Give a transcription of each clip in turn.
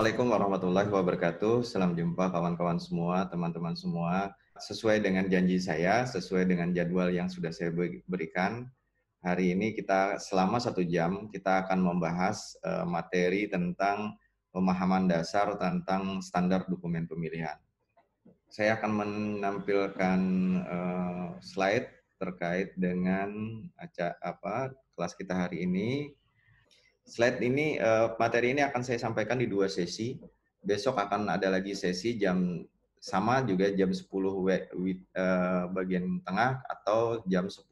Assalamualaikum warahmatullahi wabarakatuh. Salam jumpa kawan-kawan semua, teman-teman semua. Sesuai dengan janji saya, sesuai dengan jadwal yang sudah saya berikan, hari ini kita selama 1 jam kita akan membahas materi tentang pemahaman dasar tentang standar dokumen pemilihan. Saya akan menampilkan slide terkait dengan kelas kita hari ini. Slide ini, materi ini akan saya sampaikan di 2 sesi. Besok akan ada lagi sesi sama juga jam 10 bagian tengah atau jam 10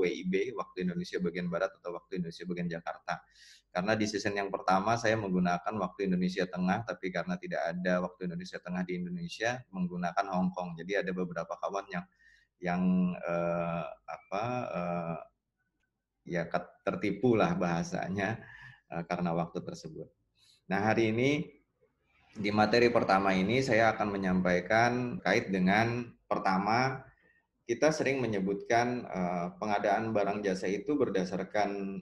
WIB, waktu Indonesia bagian Barat atau waktu Indonesia bagian Jakarta. Karena di season yang pertama saya menggunakan waktu Indonesia Tengah, tapi karena tidak ada waktu Indonesia Tengah di Indonesia, menggunakan Hong Kong. Jadi ada beberapa kawan yang tertipu lah bahasanya karena waktu tersebut. Nah, hari ini di materi pertama ini saya akan menyampaikan kait dengan pertama, kita sering menyebutkan pengadaan barang jasa itu berdasarkan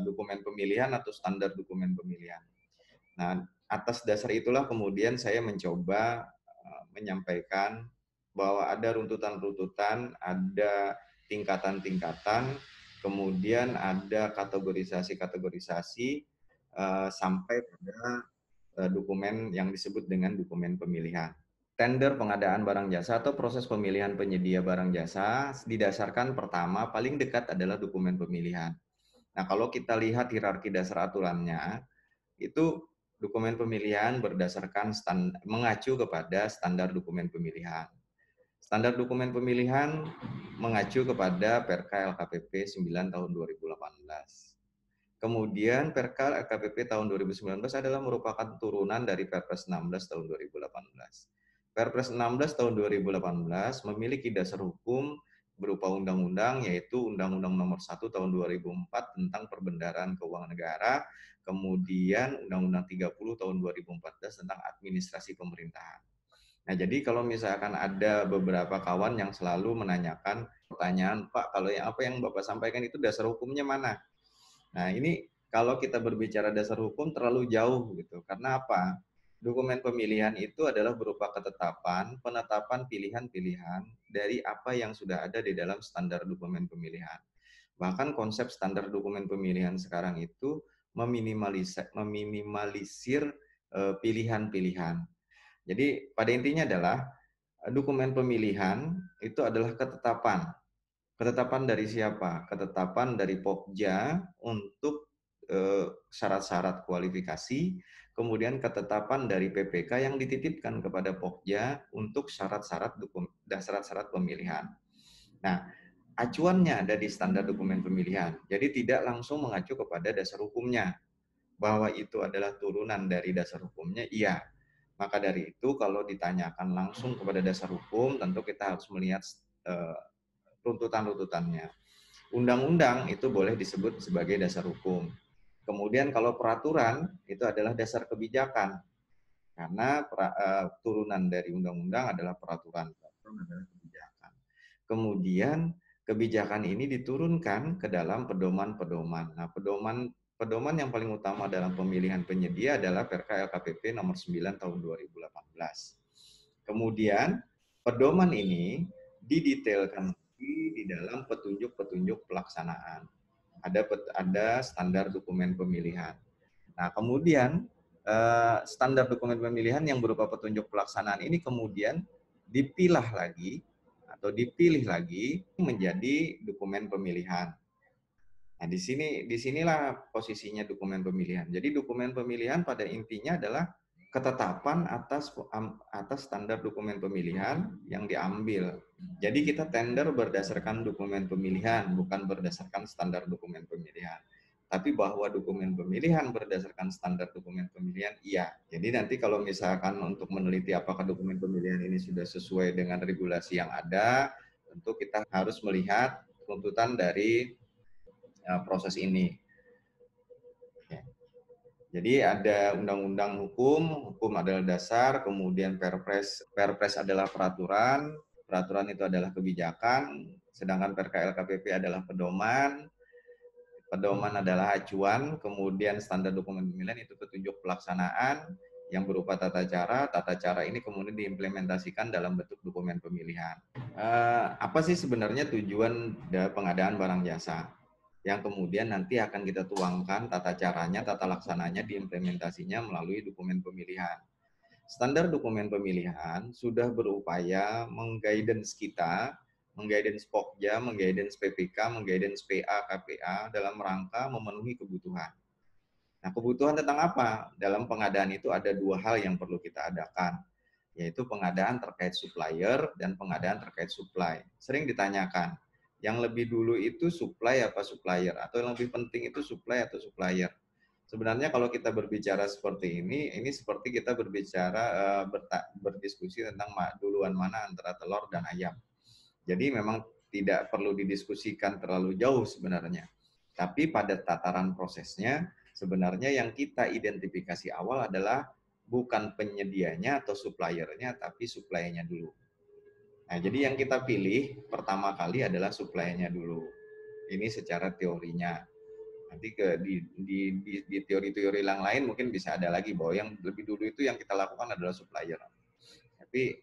dokumen pemilihan atau standar dokumen pemilihan. Nah, atas dasar itulah kemudian saya mencoba menyampaikan bahwa ada runtutan-runtutan, ada tingkatan-tingkatan, kemudian ada kategorisasi-kategorisasi sampai pada dokumen yang disebut dengan dokumen pemilihan. Tender pengadaan barang jasa atau proses pemilihan penyedia barang jasa didasarkan pertama paling dekat adalah dokumen pemilihan. Nah, kalau kita lihat hierarki dasar aturannya, itu dokumen pemilihan berdasarkan mengacu kepada standar dokumen pemilihan. Standar dokumen pemilihan mengacu kepada Perka LKPP 9 tahun 2018. Kemudian Perka LKPP tahun 2019 adalah merupakan turunan dari Perpres 16 tahun 2018. Perpres 16 tahun 2018 memiliki dasar hukum berupa undang-undang, yaitu Undang-Undang Nomor 1 tahun 2004 tentang Perbendaharaan Keuangan Negara, kemudian Undang-Undang 30 tahun 2014 tentang Administrasi Pemerintahan. Nah, jadi kalau misalkan ada beberapa kawan yang selalu menanyakan pertanyaan, Pak, kalau apa yang Bapak sampaikan itu dasar hukumnya mana? Nah, ini kalau kita berbicara dasar hukum terlalu jauh gitu. Karena apa? Dokumen pemilihan itu adalah berupa penetapan pilihan-pilihan dari apa yang sudah ada di dalam standar dokumen pemilihan. Bahkan konsep standar dokumen pemilihan sekarang itu meminimalisir pilihan-pilihan. Jadi pada intinya adalah dokumen pemilihan itu adalah ketetapan. Ketetapan dari siapa? Ketetapan dari Pokja untuk syarat-syarat kualifikasi, kemudian ketetapan dari PPK yang dititipkan kepada Pokja untuk syarat-syarat pemilihan. Nah, acuannya ada di standar dokumen pemilihan. Jadi tidak langsung mengacu kepada dasar hukumnya. Bahwa itu adalah turunan dari dasar hukumnya, iya. Maka dari itu kalau ditanyakan langsung kepada dasar hukum, tentu kita harus melihat runtutan-runtutannya. Undang-undang itu boleh disebut sebagai dasar hukum. Kemudian kalau peraturan itu adalah dasar kebijakan. Karena turunan dari undang-undang adalah peraturan. Peraturan adalah kebijakan. Kemudian kebijakan ini diturunkan ke dalam pedoman-pedoman. Nah, pedoman yang paling utama dalam pemilihan penyedia adalah Perka LKPP nomor 9 tahun 2018. Kemudian pedoman ini didetailkan di dalam petunjuk-petunjuk pelaksanaan. Ada standar dokumen pemilihan. Nah, kemudian standar dokumen pemilihan yang berupa petunjuk pelaksanaan ini kemudian dipilih lagi menjadi dokumen pemilihan. Nah, disinilah posisinya dokumen pemilihan. Jadi dokumen pemilihan pada intinya adalah ketetapan atas standar dokumen pemilihan yang diambil. Jadi kita tender berdasarkan dokumen pemilihan, bukan berdasarkan standar dokumen pemilihan. Tapi bahwa dokumen pemilihan berdasarkan standar dokumen pemilihan, iya. Jadi nanti kalau misalkan untuk meneliti apakah dokumen pemilihan ini sudah sesuai dengan regulasi yang ada, tentu kita harus melihat tuntutan dari proses ini. Jadi ada undang-undang hukum adalah dasar, kemudian perpres adalah peraturan itu adalah kebijakan, sedangkan Perka LKPP adalah pedoman adalah acuan, kemudian standar dokumen pemilihan itu petunjuk pelaksanaan, yang berupa tata cara ini kemudian diimplementasikan dalam bentuk dokumen pemilihan. Apa sih sebenarnya tujuan pengadaan barang jasa? Yang kemudian nanti akan kita tuangkan tata caranya, tata laksananya, diimplementasinya melalui dokumen pemilihan. Standar dokumen pemilihan sudah berupaya mengguidance kita, mengguidance Pokja, mengguidance PPK, mengguidance PA, KPA dalam rangka memenuhi kebutuhan. Nah, kebutuhan tentang apa? Dalam pengadaan itu ada dua hal yang perlu kita adakan, yaitu pengadaan terkait supplier dan pengadaan terkait supply. Sering ditanyakan, yang lebih dulu itu supply apa supplier? Atau yang lebih penting itu supply atau supplier? Sebenarnya kalau kita berbicara seperti ini seperti kita berbicara berdiskusi tentang duluan mana antara telur dan ayam. Jadi memang tidak perlu didiskusikan terlalu jauh sebenarnya. Tapi pada tataran prosesnya, sebenarnya yang kita identifikasi awal adalah bukan penyedianya atau suppliernya, tapi supply-nya dulu. Nah, jadi yang kita pilih pertama kali adalah supply-nya dulu. Ini secara teorinya. Nanti di teori-teori yang lain mungkin bisa ada lagi bahwa yang lebih dulu itu yang kita lakukan adalah supplier. Tapi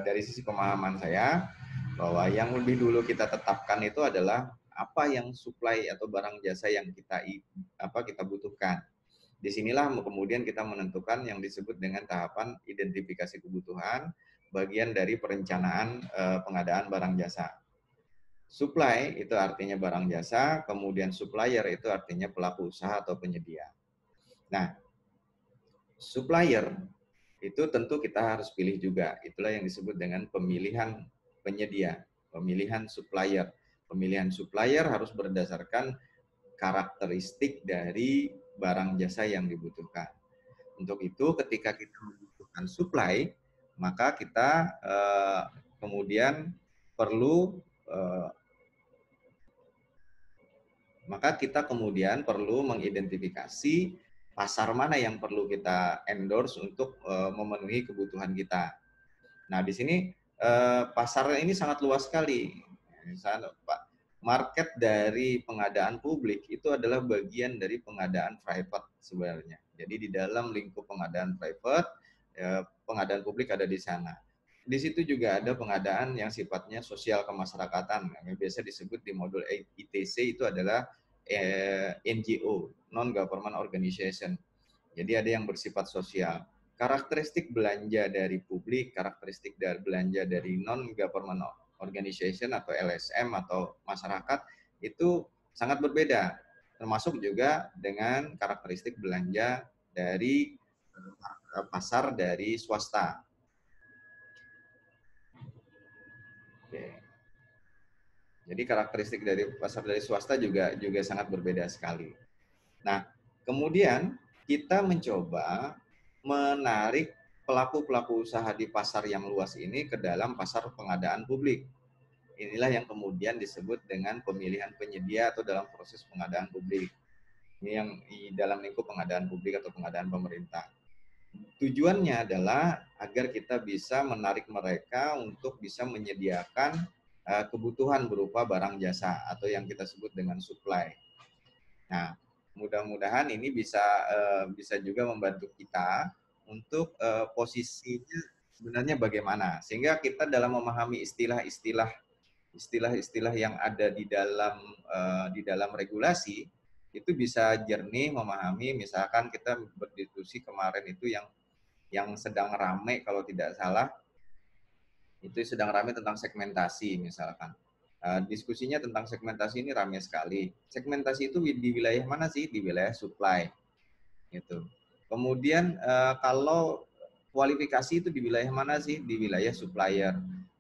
dari sisi pemahaman saya bahwa yang lebih dulu kita tetapkan itu adalah apa yang supply atau barang jasa yang kita butuhkan. Disinilah kemudian kita menentukan yang disebut dengan tahapan identifikasi kebutuhan, bagian dari perencanaan pengadaan barang jasa. Supply itu artinya barang jasa, kemudian supplier itu artinya pelaku usaha atau penyedia. Nah, supplier itu tentu kita harus pilih juga. Itulah yang disebut dengan pemilihan penyedia, pemilihan supplier. Pemilihan supplier harus berdasarkan karakteristik dari barang jasa yang dibutuhkan. Untuk itu, ketika kita membutuhkan supply, maka kita kemudian perlu mengidentifikasi pasar mana yang perlu kita endorse untuk memenuhi kebutuhan kita. Nah, di sini pasar ini sangat luas sekali. Misalnya, market dari pengadaan publik itu adalah bagian dari pengadaan private sebenarnya. Jadi di dalam lingkup pengadaan private, pengadaan publik ada di sana. Di situ juga ada pengadaan yang sifatnya sosial kemasyarakatan, yang biasa disebut di modul ITC itu adalah NGO, non-government organization. Jadi ada yang bersifat sosial. Karakteristik belanja dari publik, karakteristik dari belanja dari non-government organization atau LSM atau masyarakat itu sangat berbeda. Termasuk juga dengan karakteristik belanja dari pasar dari swasta. Oke. Jadi karakteristik dari pasar dari swasta juga sangat berbeda sekali. Nah, kemudian kita mencoba menarik pelaku-pelaku usaha di pasar yang luas ini ke dalam pasar pengadaan publik. Inilah yang kemudian disebut dengan pemilihan penyedia atau dalam proses pengadaan publik. Ini yang di dalam lingkup pengadaan publik atau pengadaan pemerintah. Tujuannya adalah agar kita bisa menarik mereka untuk bisa menyediakan kebutuhan berupa barang jasa atau yang kita sebut dengan supply. Nah, mudah-mudahan ini bisa juga membantu kita untuk posisinya sebenarnya bagaimana, sehingga kita dalam memahami istilah-istilah yang ada di dalam regulasi itu bisa jernih memahami. Misalkan kita berdiskusi kemarin itu yang sedang ramai kalau tidak salah itu sedang ramai tentang segmentasi misalkan. Diskusinya tentang segmentasi ini ramai sekali. Segmentasi itu di wilayah mana sih? Di wilayah supply. Gitu. Kemudian kalau kualifikasi itu di wilayah mana sih? Di wilayah supplier.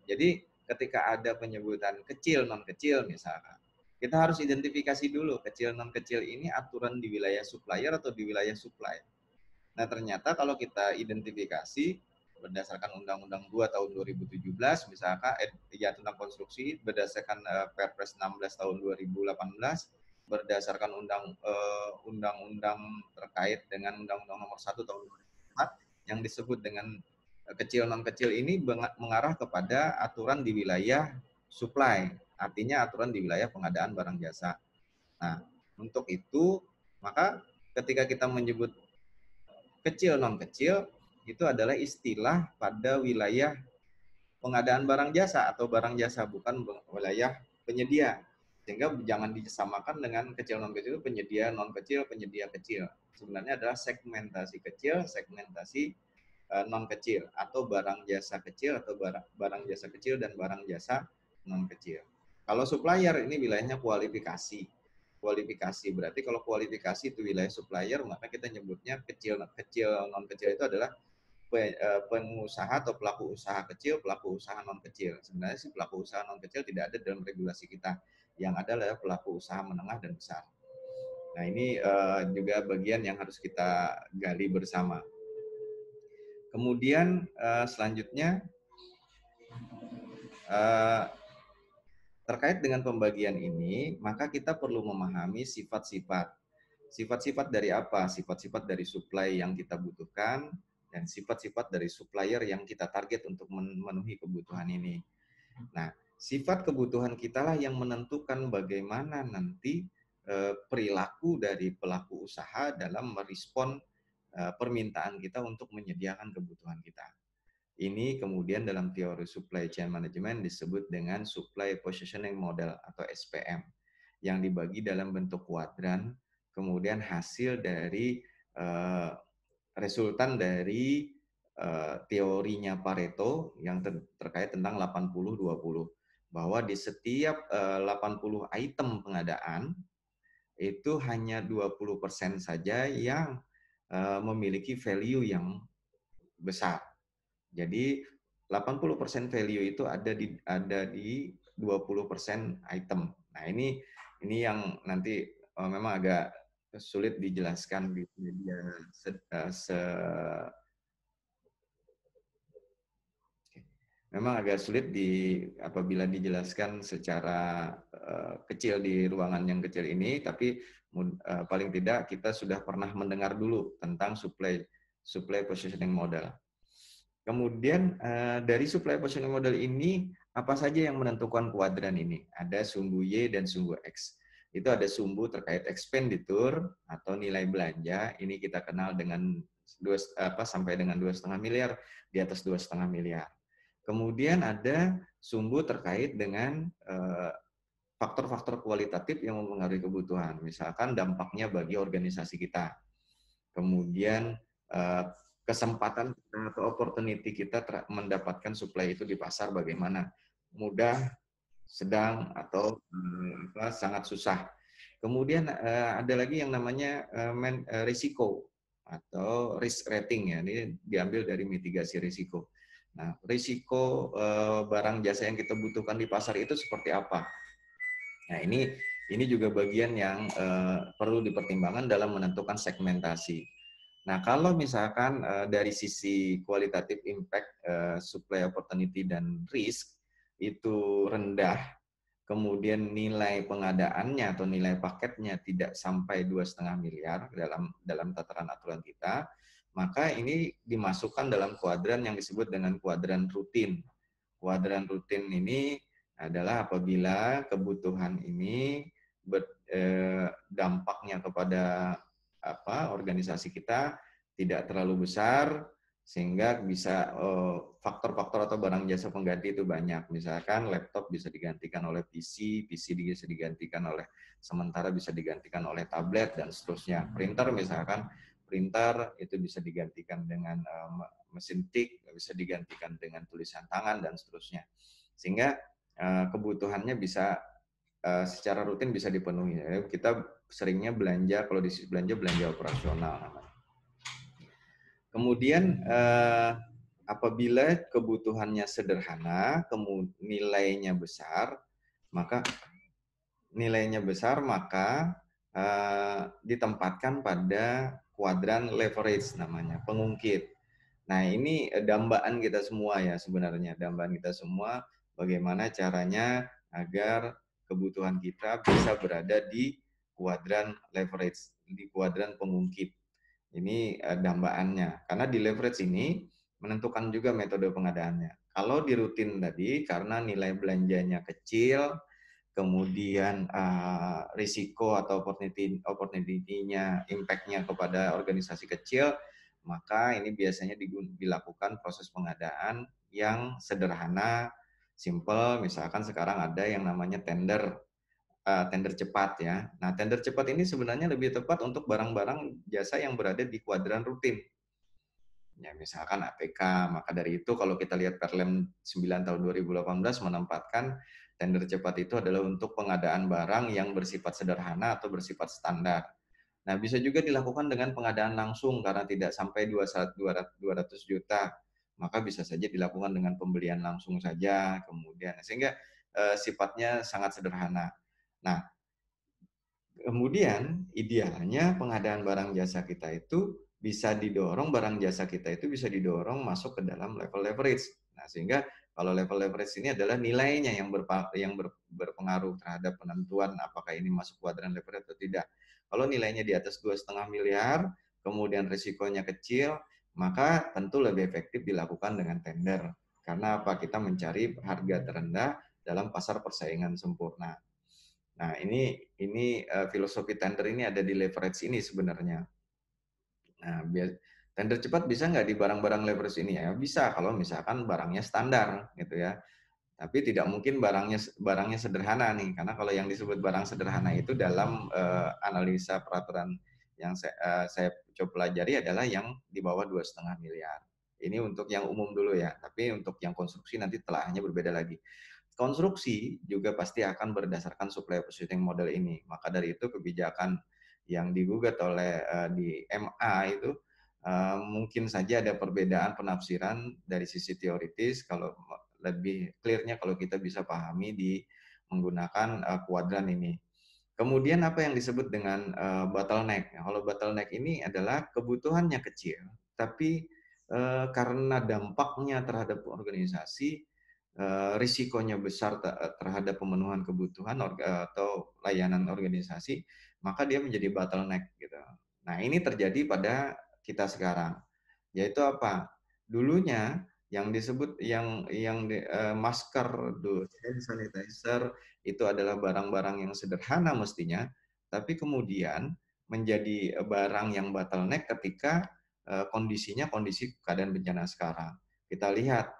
Jadi ketika ada penyebutan kecil, non kecil misalkan, kita harus identifikasi dulu kecil, non kecil ini aturan di wilayah supplier atau di wilayah supply. Nah, ternyata kalau kita identifikasi berdasarkan Undang-Undang 2 tahun 2017 misalkan tentang konstruksi, berdasarkan Perpres 16 tahun 2018, berdasarkan undang-undang terkait dengan Undang-Undang Nomor 1 tahun 2004 yang disebut dengan kecil non kecil ini mengarah kepada aturan di wilayah supply, artinya aturan di wilayah pengadaan barang jasa. Nah, untuk itu maka ketika kita menyebut kecil non kecil itu adalah istilah pada wilayah pengadaan barang jasa atau barang jasa, bukan wilayah penyedia. Sehingga jangan disamakan dengan kecil non kecil, penyedia non kecil, penyedia kecil. Sebenarnya adalah segmentasi kecil, segmentasi non kecil, atau barang jasa kecil atau barang jasa kecil dan barang jasa non kecil. Kalau supplier ini wilayahnya kualifikasi. Kualifikasi berarti kalau kualifikasi itu wilayah supplier, maka kita nyebutnya kecil kecil non kecil itu adalah pengusaha atau pelaku usaha kecil, pelaku usaha non kecil. Sebenarnya sih pelaku usaha non kecil tidak ada dalam regulasi kita. Yang ada adalah pelaku usaha menengah dan besar. Nah, ini juga bagian yang harus kita gali bersama. Kemudian selanjutnya terkait dengan pembagian ini, maka kita perlu memahami sifat-sifat. Sifat-sifat dari apa? Sifat-sifat dari supply yang kita butuhkan, dan sifat-sifat dari supplier yang kita target untuk memenuhi kebutuhan ini. Nah, sifat kebutuhan kita lah yang menentukan bagaimana nanti perilaku dari pelaku usaha dalam merespon permintaan kita untuk menyediakan kebutuhan kita. Ini kemudian dalam teori supply chain management disebut dengan supply positioning model atau SPM, yang dibagi dalam bentuk kuadran, kemudian hasil dari resultan dari teorinya Pareto yang terkait tentang 80-20, bahwa di setiap 80 item pengadaan itu hanya 20% saja yang memiliki value yang besar. Jadi 80% value itu ada di 20% item. Nah, ini yang nanti memang agak sulit dijelaskan di media memang agak sulit apabila dijelaskan secara kecil di ruangan yang kecil ini, tapi paling tidak kita sudah pernah mendengar dulu tentang supply positioning model. Kemudian dari supply positioning model ini, apa saja yang menentukan kuadran ini? Ada sumbu Y dan sumbu X. Itu ada sumbu terkait expenditure atau nilai belanja. Ini kita kenal dengan sampai dengan 2,5 miliar, di atas 2,5 miliar. Kemudian ada sumbu terkait dengan faktor-faktor kualitatif yang mempengaruhi kebutuhan. Misalkan dampaknya bagi organisasi kita. Kemudian kesempatan atau opportunity kita mendapatkan supply itu di pasar bagaimana, mudah, sedang, atau sangat susah. Kemudian ada lagi yang namanya risiko atau risk rating, ya, ini diambil dari mitigasi risiko. Nah, risiko barang jasa yang kita butuhkan di pasar itu seperti apa? Nah, ini juga bagian yang perlu dipertimbangkan dalam menentukan segmentasi. Nah, kalau misalkan dari sisi kualitatif impact, supply opportunity dan risk itu rendah, kemudian nilai pengadaannya atau nilai paketnya tidak sampai 2,5 miliar dalam tataran aturan kita, maka ini dimasukkan dalam kuadran yang disebut dengan kuadran rutin. Kuadran rutin ini adalah apabila kebutuhan ini dampaknya kepada organisasi kita tidak terlalu besar, sehingga bisa faktor-faktor atau barang jasa pengganti itu banyak. Misalkan laptop bisa digantikan oleh PC bisa digantikan oleh sementara bisa digantikan oleh tablet dan seterusnya. Printer itu bisa digantikan dengan mesin tik, bisa digantikan dengan tulisan tangan dan seterusnya. Sehingga kebutuhannya bisa secara rutin bisa dipenuhi. Kita seringnya belanja, kalau belanja operasional namanya. Kemudian apabila kebutuhannya sederhana, nilainya besar, maka ditempatkan pada kuadran leverage namanya, pengungkit. Nah, ini dambaan kita semua ya sebenarnya, dambaan kita semua bagaimana caranya agar kebutuhan kita bisa berada di kuadran leverage, di kuadran pengungkit. Ini dambaannya. Karena di leverage ini menentukan juga metode pengadaannya. Kalau di rutin tadi, karena nilai belanjanya kecil, kemudian risiko atau opportunity-nya, impact-nya kepada organisasi kecil, maka ini biasanya dilakukan proses pengadaan yang sederhana, simple. Misalkan sekarang ada yang namanya tender cepat ya. Nah, tender cepat ini sebenarnya lebih tepat untuk barang-barang jasa yang berada di kuadran rutin. Ya, misalkan APK. Maka dari itu kalau kita lihat Perlem 9 tahun 2018 menempatkan tender cepat itu adalah untuk pengadaan barang yang bersifat sederhana atau bersifat standar. Nah, bisa juga dilakukan dengan pengadaan langsung karena tidak sampai 200 juta. Maka bisa saja dilakukan dengan pembelian langsung saja, kemudian sehingga sifatnya sangat sederhana. Nah, kemudian idealnya pengadaan barang jasa kita itu bisa didorong, barang jasa kita itu bisa didorong masuk ke dalam level leverage. Nah, sehingga kalau level leverage ini adalah nilainya yang berpengaruh terhadap penentuan apakah ini masuk kuadran leverage atau tidak. Kalau nilainya di atas 2,5 miliar, kemudian risikonya kecil, maka tentu lebih efektif dilakukan dengan tender. Karena apa? Kita mencari harga terendah dalam pasar persaingan sempurna. Nah, ini filosofi tender ini ada di leverage ini sebenarnya. Nah, tender cepat bisa nggak di barang-barang leverage ini ya? Bisa kalau misalkan barangnya standar gitu ya. Tapi tidak mungkin barangnya sederhana nih, karena kalau yang disebut barang sederhana itu dalam analisa peraturan yang saya coba pelajari adalah yang di bawah 2,5 miliar. Ini untuk yang umum dulu ya, tapi untuk yang konstruksi nanti telahnya berbeda lagi. Konstruksi juga pasti akan berdasarkan supply positioning model ini. Maka dari itu kebijakan yang digugat oleh di MA itu mungkin saja ada perbedaan penafsiran dari sisi teoritis. Kalau lebih clear-nya kalau kita bisa pahami di menggunakan kuadran ini. Kemudian apa yang disebut dengan bottleneck? Kalau bottleneck ini adalah kebutuhannya kecil, tapi karena dampaknya terhadap organisasi, risikonya besar terhadap pemenuhan kebutuhan atau layanan organisasi, maka dia menjadi bottleneck gitu. Nah, ini terjadi pada kita sekarang. Yaitu apa? Dulunya yang disebut masker, hand sanitizer itu adalah barang-barang yang sederhana mestinya, tapi kemudian menjadi barang yang bottleneck ketika kondisinya kondisi keadaan bencana sekarang. Kita lihat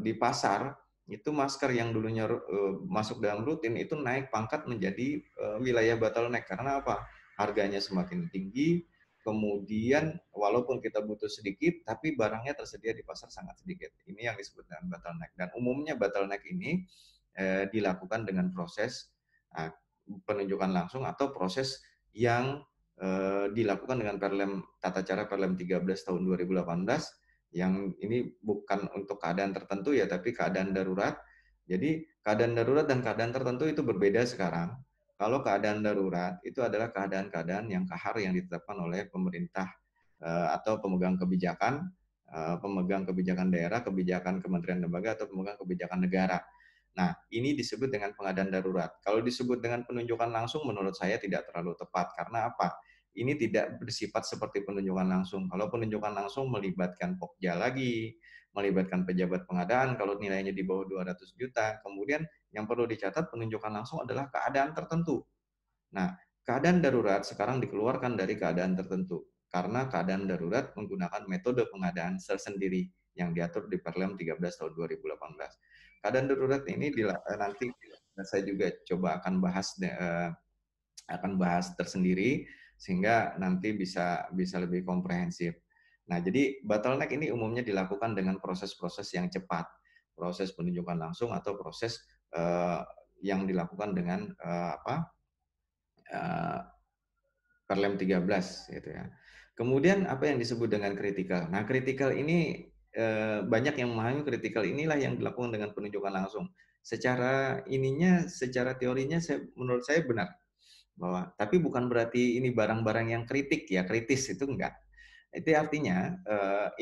di pasar itu masker yang dulunya masuk dalam rutin itu naik pangkat menjadi wilayah bottleneck karena apa? Harganya semakin tinggi, kemudian walaupun kita butuh sedikit, tapi barangnya tersedia di pasar sangat sedikit. Ini yang disebut dengan bottleneck. Dan umumnya bottleneck ini dilakukan dengan proses penunjukan langsung atau proses yang dilakukan dengan tata cara Perlem 13 tahun 2018 yang ini bukan untuk keadaan tertentu ya, tapi keadaan darurat. Jadi keadaan darurat dan keadaan tertentu itu berbeda sekarang. Kalau keadaan darurat itu adalah keadaan-keadaan yang kahar yang ditetapkan oleh pemerintah atau pemegang kebijakan daerah, kebijakan kementerian lembaga atau pemegang kebijakan negara. Nah, ini disebut dengan pengadaan darurat. Kalau disebut dengan penunjukan langsung, menurut saya tidak terlalu tepat. Karena apa? Ini tidak bersifat seperti penunjukan langsung. Kalau penunjukan langsung melibatkan Pokja lagi, melibatkan pejabat pengadaan kalau nilainya di bawah 200 juta. Kemudian yang perlu dicatat penunjukan langsung adalah keadaan tertentu. Nah, keadaan darurat sekarang dikeluarkan dari keadaan tertentu karena keadaan darurat menggunakan metode pengadaan tersendiri yang diatur di Perlem 13 tahun 2018. Keadaan darurat ini nanti saya juga coba akan bahas tersendiri sehingga nanti bisa lebih komprehensif. Nah, jadi bottleneck ini umumnya dilakukan dengan proses-proses yang cepat, proses penunjukan langsung atau proses yang dilakukan dengan uh, Perlem 13 gitu ya. Kemudian apa yang disebut dengan kritikal? Nah, kritikal ini banyak yang memahami kritikal inilah yang dilakukan dengan penunjukan langsung. Secara teorinya menurut saya benar bahwa tapi bukan berarti ini barang-barang yang kritis itu enggak. Itu artinya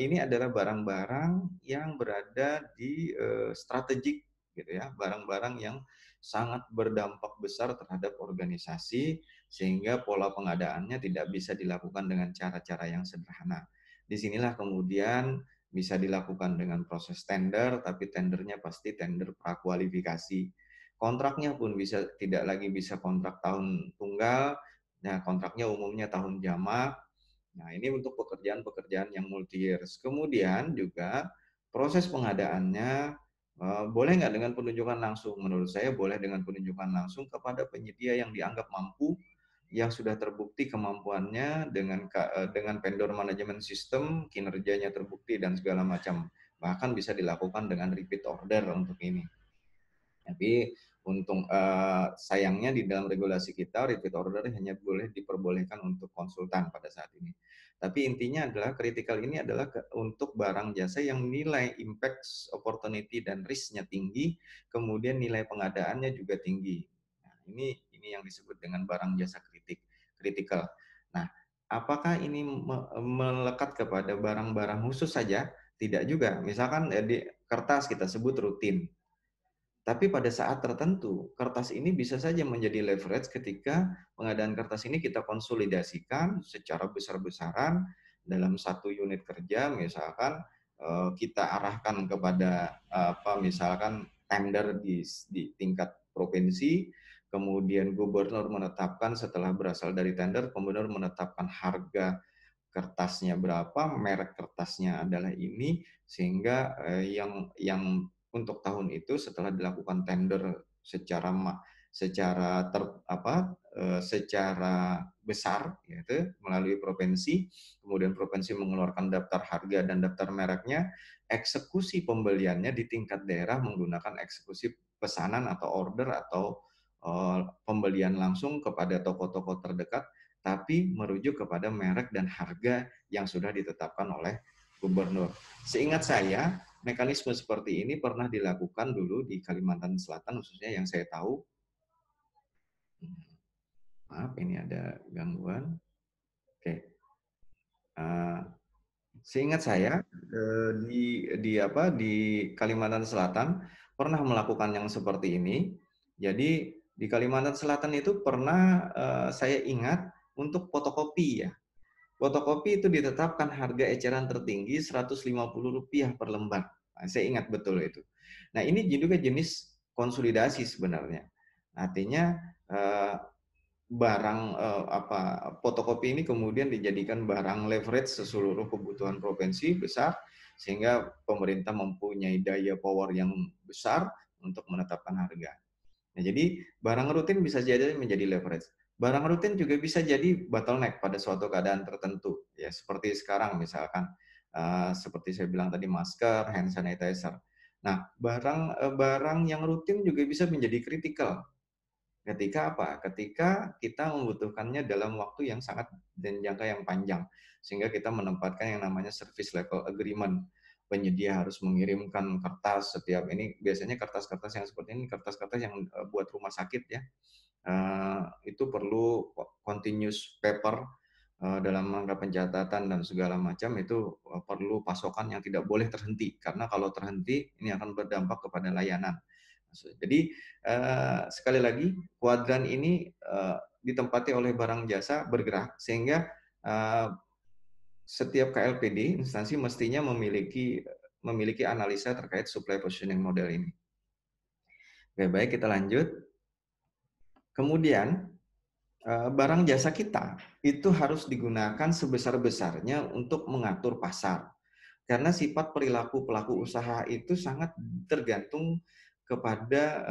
ini adalah barang-barang yang berada di strategik gitu ya, barang-barang yang sangat berdampak besar terhadap organisasi sehingga pola pengadaannya tidak bisa dilakukan dengan cara-cara yang sederhana. Disinilah kemudian bisa dilakukan dengan proses tender, tapi tendernya pasti tender prakualifikasi. Kontraknya pun tidak lagi bisa kontrak tahun tunggal, nah kontraknya umumnya tahun jamak, Nah, ini untuk pekerjaan-pekerjaan yang multi years. Kemudian juga proses pengadaannya boleh nggak dengan penunjukan langsung? Menurut saya boleh dengan penunjukan langsung kepada penyedia yang dianggap mampu, yang sudah terbukti kemampuannya dengan vendor manajemen sistem, kinerjanya terbukti dan segala macam. Bahkan bisa dilakukan dengan repeat order untuk ini. Tapi untung sayangnya di dalam regulasi kita repeat order hanya boleh diperbolehkan untuk konsultan pada saat ini. Tapi intinya adalah critical ini adalah untuk barang jasa yang nilai impact, opportunity dan risk-nya tinggi, kemudian nilai pengadaannya juga tinggi. Nah, ini yang disebut dengan barang jasa kritikal. Nah, apakah ini melekat kepada barang-barang khusus saja? Tidak juga. Misalkan di kertas kita sebut rutin. Tapi pada saat tertentu, kertas ini bisa saja menjadi leverage ketika pengadaan kertas ini kita konsolidasikan secara besar-besaran dalam satu unit kerja, misalkan kita arahkan kepada misalkan tender di tingkat provinsi, kemudian gubernur menetapkan setelah berasal dari tender, gubernur menetapkan harga kertasnya berapa, merek kertasnya adalah ini, sehingga yang untuk tahun itu setelah dilakukan tender secara besar, yaitu melalui provinsi, kemudian provinsi mengeluarkan daftar harga dan daftar mereknya, eksekusi pembeliannya di tingkat daerah menggunakan eksekusi pesanan atau order atau pembelian langsung kepada toko-toko terdekat, tapi merujuk kepada merek dan harga yang sudah ditetapkan oleh gubernur. Seingat saya, mekanisme seperti ini pernah dilakukan dulu di Kalimantan Selatan, khususnya yang saya tahu. Maaf, ini ada gangguan. Oke. Seingat saya di Kalimantan Selatan pernah melakukan yang seperti ini. Jadi di Kalimantan Selatan itu pernah saya ingat untuk fotokopi ya. Fotokopi itu ditetapkan harga eceran tertinggi Rp150 per lembar. Nah, saya ingat betul itu. Nah, ini juga jenis konsolidasi sebenarnya. Artinya barang fotokopi ini kemudian dijadikan barang leverage seluruh kebutuhan provinsi besar, sehingga pemerintah mempunyai daya power yang besar untuk menetapkan harga. Nah, jadi barang rutin bisa jadi menjadi leverage. Barang rutin juga bisa jadi bottleneck pada suatu keadaan tertentu. Ya, seperti sekarang misalkan seperti saya bilang tadi, masker, hand sanitizer. Nah, barang yang rutin juga bisa menjadi kritikal. Ketika apa? Ketika kita membutuhkannya dalam waktu yang sangat dan jangka yang panjang, sehingga kita menempatkan yang namanya service level agreement. Penyedia harus mengirimkan kertas setiap ini, biasanya kertas-kertas yang seperti ini, kertas-kertas yang buat rumah sakit ya, itu perlu continuous paper dalam rangka pencatatan dan segala macam, itu perlu pasokan yang tidak boleh terhenti, karena kalau terhenti ini akan berdampak kepada layanan. Jadi sekali lagi kuadran ini ditempati oleh barang jasa bergerak, sehingga setiap KLPD instansi mestinya memiliki analisa terkait supply positioning model ini. Oke, baik, kita lanjut. Kemudian barang jasa kita itu harus digunakan sebesar-besarnya untuk mengatur pasar. Karena sifat perilaku pelaku usaha itu sangat tergantung kepada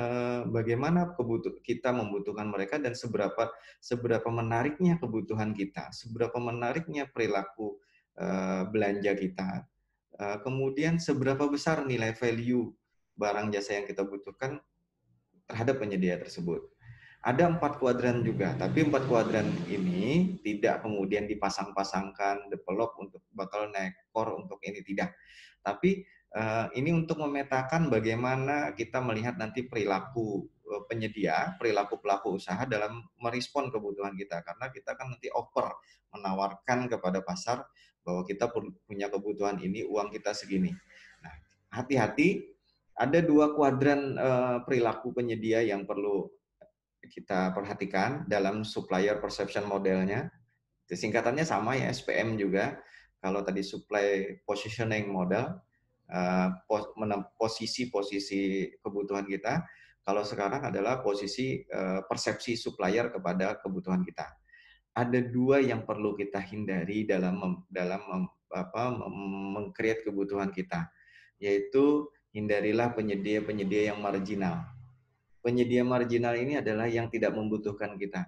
bagaimana kita membutuhkan mereka dan seberapa menariknya kebutuhan kita, seberapa menariknya perilaku belanja kita. Kemudian seberapa besar nilai value barang jasa yang kita butuhkan terhadap penyedia tersebut. Ada 4 kuadran juga, tapi 4 kuadran ini tidak kemudian dipasang-pasangkan, develop untuk bottleneck, core untuk ini, tidak. Tapi ini untuk memetakan bagaimana kita melihat nanti perilaku penyedia, perilaku pelaku usaha dalam merespon kebutuhan kita. Karena kita kan nanti menawarkan kepada pasar bahwa kita punya kebutuhan ini, uang kita segini. Nah, hati-hati, ada 2 kuadran perilaku penyedia yang perlu kita perhatikan dalam supplier perception modelnya. Singkatannya sama ya, SPM juga. Kalau tadi supply positioning model, posisi-posisi kebutuhan kita. Kalau sekarang adalah posisi persepsi supplier kepada kebutuhan kita. ada dua yang perlu kita hindari dalam meng-create kebutuhan kita, yaitu hindarilah penyedia-penyedia yang marginal. Penyedia marginal ini adalah yang tidak membutuhkan kita,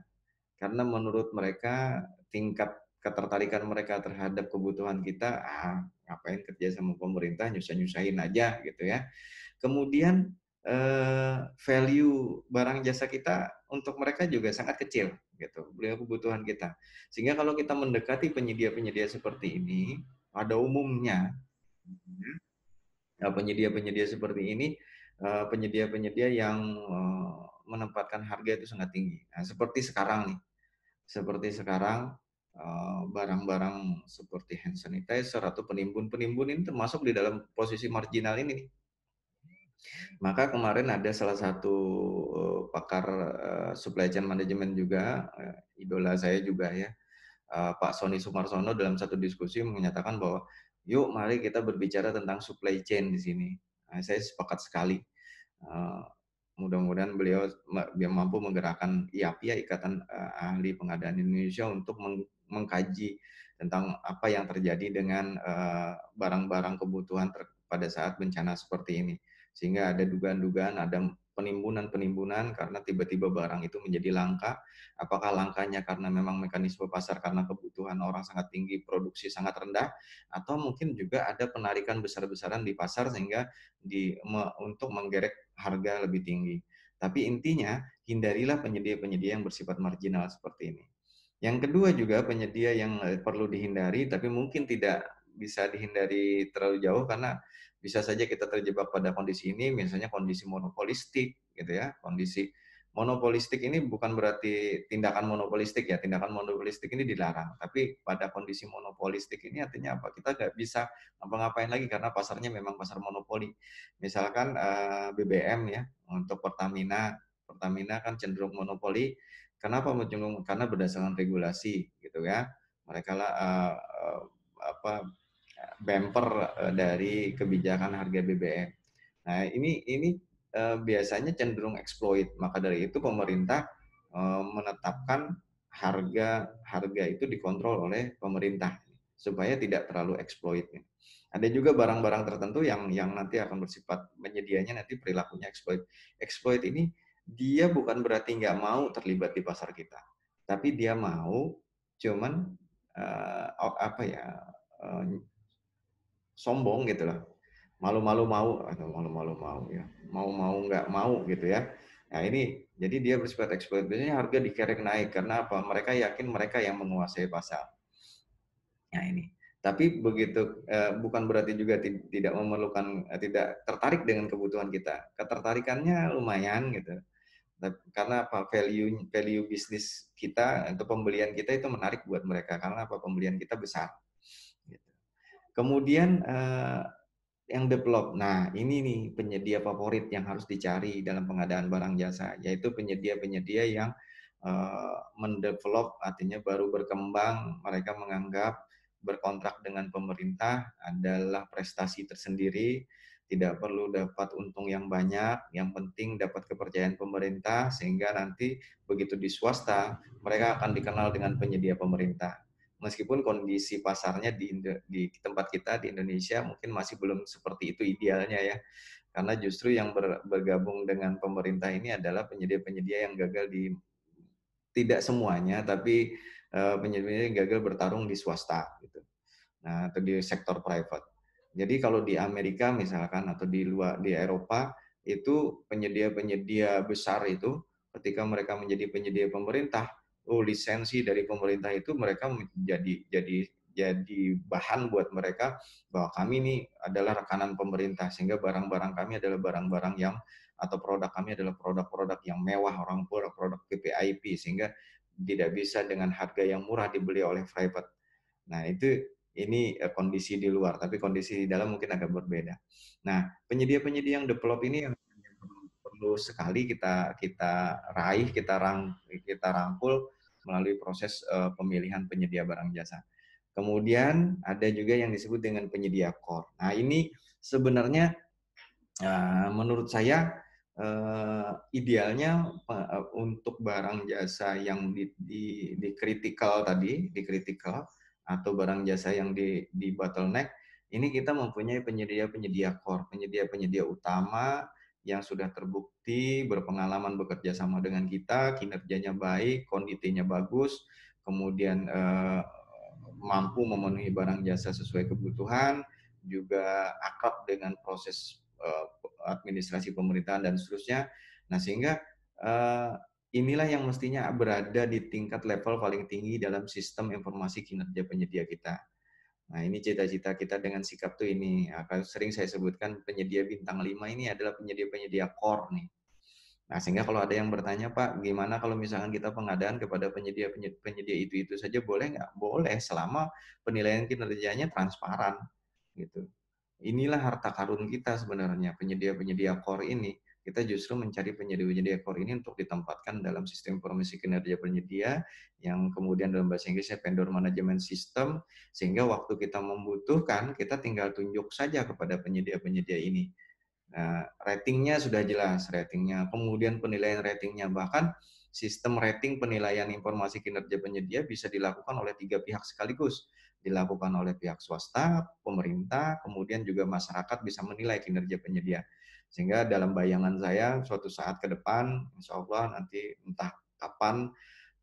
karena menurut mereka tingkat ketertarikan mereka terhadap kebutuhan kita, ngapain kerja sama pemerintah, nyusah-nyusahin aja gitu ya. Kemudian value barang jasa kita untuk mereka juga sangat kecil gitu, beliau kebutuhan kita. Sehingga kalau kita mendekati penyedia-penyedia seperti ini, pada umumnya penyedia-penyedia seperti ini penyedia-penyedia yang menempatkan harga itu sangat tinggi. Nah, seperti sekarang barang-barang seperti hand sanitizer atau penimbun-penimbun ini termasuk di dalam posisi marginal ini. Maka kemarin ada salah satu pakar supply chain management juga, idola saya juga ya, Pak Sony Sumarsono dalam satu diskusi menyatakan bahwa yuk mari kita berbicara tentang supply chain di sini. Nah, saya sepakat sekali. Uh, Mudah-mudahan beliau mampu menggerakkan IAPI, ya, Ikatan Ahli Pengadaan Indonesia, untuk mengkaji tentang apa yang terjadi dengan barang-barang kebutuhan pada saat bencana seperti ini. Sehingga ada dugaan-dugaan ada penimbunan karena tiba-tiba barang itu menjadi langka. Apakah langkanya karena memang mekanisme pasar karena kebutuhan orang sangat tinggi, produksi sangat rendah, atau mungkin juga ada penarikan besar-besaran di pasar sehingga untuk menggerek harga lebih tinggi. Tapi intinya, hindarilah penyedia-penyedia yang bersifat marginal seperti ini. Yang kedua juga penyedia yang perlu dihindari, tapi mungkin tidak bisa dihindari terlalu jauh karena bisa saja kita terjebak pada kondisi ini, misalnya kondisi monopolistik, gitu ya. Kondisi monopolistik ini bukan berarti tindakan monopolistik ya, tindakan monopolistik ini dilarang. Tapi pada kondisi monopolistik ini artinya apa? Kita nggak bisa ngapa-ngapain lagi karena pasarnya memang pasar monopoli. Misalkan BBM ya, untuk Pertamina, Pertamina kan cenderung monopoli. Kenapa cenderung? Karena berdasarkan regulasi, gitu ya. Mereka lah bumper dari kebijakan harga BBM. Nah, ini biasanya cenderung exploit. Maka dari itu pemerintah menetapkan harga itu dikontrol oleh pemerintah supaya tidak terlalu exploit. Ada juga barang-barang tertentu yang nanti akan bersifat menyedianya nanti perilakunya exploit. Exploit ini dia bukan berarti nggak mau terlibat di pasar kita, tapi dia mau cuman apa ya sombong gitu lah, malu-malu mau atau malu-malu mau ya, mau-mau nggak mau gitu ya. Nah ini jadi dia bersifat exploit. Biasanya harga dikerek naik karena apa? Mereka yakin mereka yang menguasai pasar. Nah ini. Tapi begitu bukan berarti juga tidak memerlukan tidak tertarik dengan kebutuhan kita. Ketertarikannya lumayan gitu. Karena apa? Value bisnis kita atau pembelian kita itu menarik buat mereka karena apa? Pembelian kita besar. Gitu. Kemudian yang develop. Nah, ini nih penyedia favorit yang harus dicari dalam pengadaan barang jasa, yaitu penyedia-penyedia yang mendevelop, artinya baru berkembang. Mereka menganggap berkontrak dengan pemerintah adalah prestasi tersendiri, tidak perlu dapat untung yang banyak, yang penting dapat kepercayaan pemerintah, sehingga nanti begitu di swasta, mereka akan dikenal dengan penyedia pemerintah. Meskipun kondisi pasarnya di tempat kita di Indonesia mungkin masih belum seperti itu idealnya ya, karena justru yang bergabung dengan pemerintah ini adalah penyedia-penyedia yang gagal di tidak semuanya, tapi penyedia yang gagal bertarung di swasta gitu. Nah, atau di sektor private. Jadi kalau di Amerika misalkan atau di Eropa itu penyedia-penyedia besar itu ketika mereka menjadi penyedia pemerintah, lisensi dari pemerintah itu mereka jadi bahan buat mereka bahwa kami ini adalah rekanan pemerintah sehingga barang-barang kami adalah barang-barang yang atau produk kami adalah produk-produk yang mewah, orang produk VVIP sehingga tidak bisa dengan harga yang murah dibeli oleh private. Nah, ini kondisi di luar, tapi kondisi di dalam mungkin agak berbeda. Nah, penyedia-penyedia yang develop ini yang perlu sekali kita raih, kita rangkul melalui proses pemilihan penyedia barang jasa. Kemudian ada juga yang disebut dengan penyedia core. Nah, ini sebenarnya menurut saya idealnya untuk barang jasa yang di kritikal tadi, di kritikal atau barang jasa yang di bottleneck, ini kita mempunyai penyedia-penyedia core, penyedia-penyedia utama yang sudah terbukti berpengalaman bekerja sama dengan kita, kinerjanya baik, konditinya bagus, kemudian mampu memenuhi barang jasa sesuai kebutuhan, juga akrab dengan proses administrasi pemerintahan dan seterusnya. Nah, sehingga inilah yang mestinya berada di tingkat level paling tinggi dalam sistem informasi kinerja penyedia kita. Nah, ini cita-cita kita dengan sikap tuh ini. Akan sering saya sebutkan penyedia bintang 5 ini adalah penyedia-penyedia core nih. Nah, sehingga kalau ada yang bertanya, Pak, gimana kalau misalkan kita pengadaan kepada penyedia itu saja boleh nggak? Boleh, selama penilaian kinerjanya transparan, gitu. Inilah harta karun kita sebenarnya, penyedia-penyedia core ini. Kita justru mencari penyedia-penyedia core ini untuk ditempatkan dalam sistem informasi kinerja penyedia, yang kemudian dalam bahasa Inggrisnya vendor management system, sehingga waktu kita membutuhkan, kita tinggal tunjuk saja kepada penyedia-penyedia ini. Nah, ratingnya sudah jelas, ratingnya. Kemudian penilaian ratingnya, bahkan sistem rating penilaian informasi kinerja penyedia bisa dilakukan oleh 3 pihak sekaligus. Dilakukan oleh pihak swasta, pemerintah, kemudian juga masyarakat bisa menilai kinerja penyedia. Sehingga dalam bayangan saya, suatu saat ke depan, insya Allah nanti entah kapan,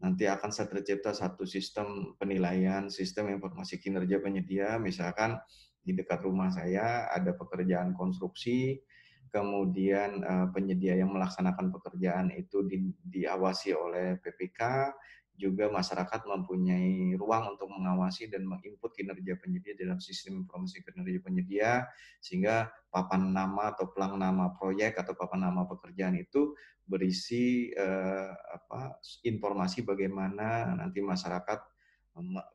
nanti akan tercipta satu sistem penilaian, sistem informasi kinerja penyedia, misalkan di dekat rumah saya ada pekerjaan konstruksi, kemudian penyedia yang melaksanakan pekerjaan itu diawasi oleh PPK, juga masyarakat mempunyai ruang untuk mengawasi dan menginput kinerja penyedia dalam sistem informasi kinerja penyedia, sehingga papan nama atau pelang nama proyek atau papan nama pekerjaan itu berisi informasi bagaimana nanti masyarakat,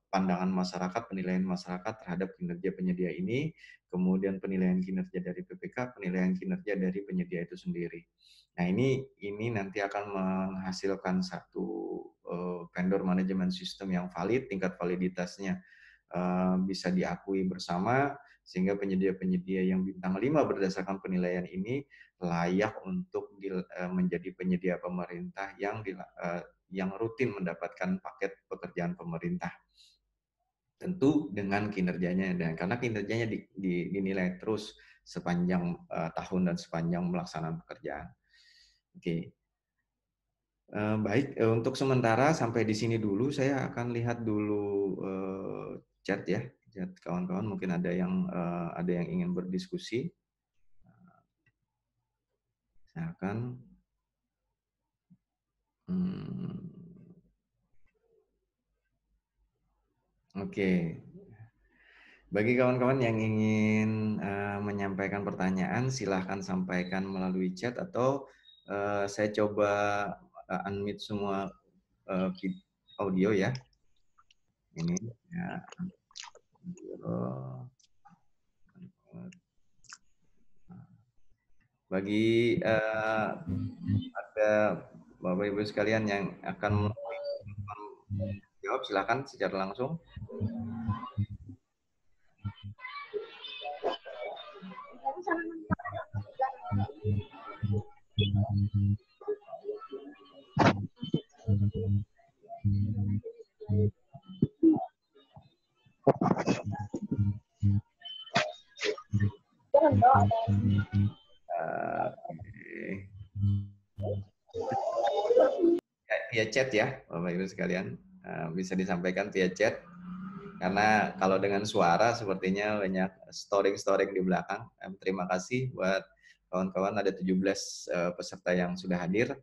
pandangan masyarakat, penilaian masyarakat terhadap kinerja penyedia ini, kemudian penilaian kinerja dari PPK, penilaian kinerja dari penyedia itu sendiri. Nah, ini nanti akan menghasilkan satu vendor management system yang valid, tingkat validitasnya bisa diakui bersama, sehingga penyedia-penyedia yang bintang 5 berdasarkan penilaian ini layak untuk menjadi penyedia pemerintah yang rutin mendapatkan paket pekerjaan pemerintah. Tentu dengan kinerjanya, dan karena kinerjanya dinilai terus sepanjang tahun dan sepanjang melaksanaan pekerjaan. Oke. Baik, untuk sementara sampai di sini dulu. Saya akan lihat dulu chat ya, chat kawan-kawan. Mungkin ada yang ingin berdiskusi. Saya akan oke. Bagi kawan-kawan yang ingin menyampaikan pertanyaan, silahkan sampaikan melalui chat atau saya coba unmute semua audio ya. Ini ya. Bagi ada Bapak Ibu sekalian yang akan jawab, silakan secara langsung. Via chat ya, Bapak Ibu sekalian, bisa disampaikan via chat. Karena kalau dengan suara sepertinya banyak storing di belakang. Terima kasih buat kawan-kawan, ada 17 peserta yang sudah hadir.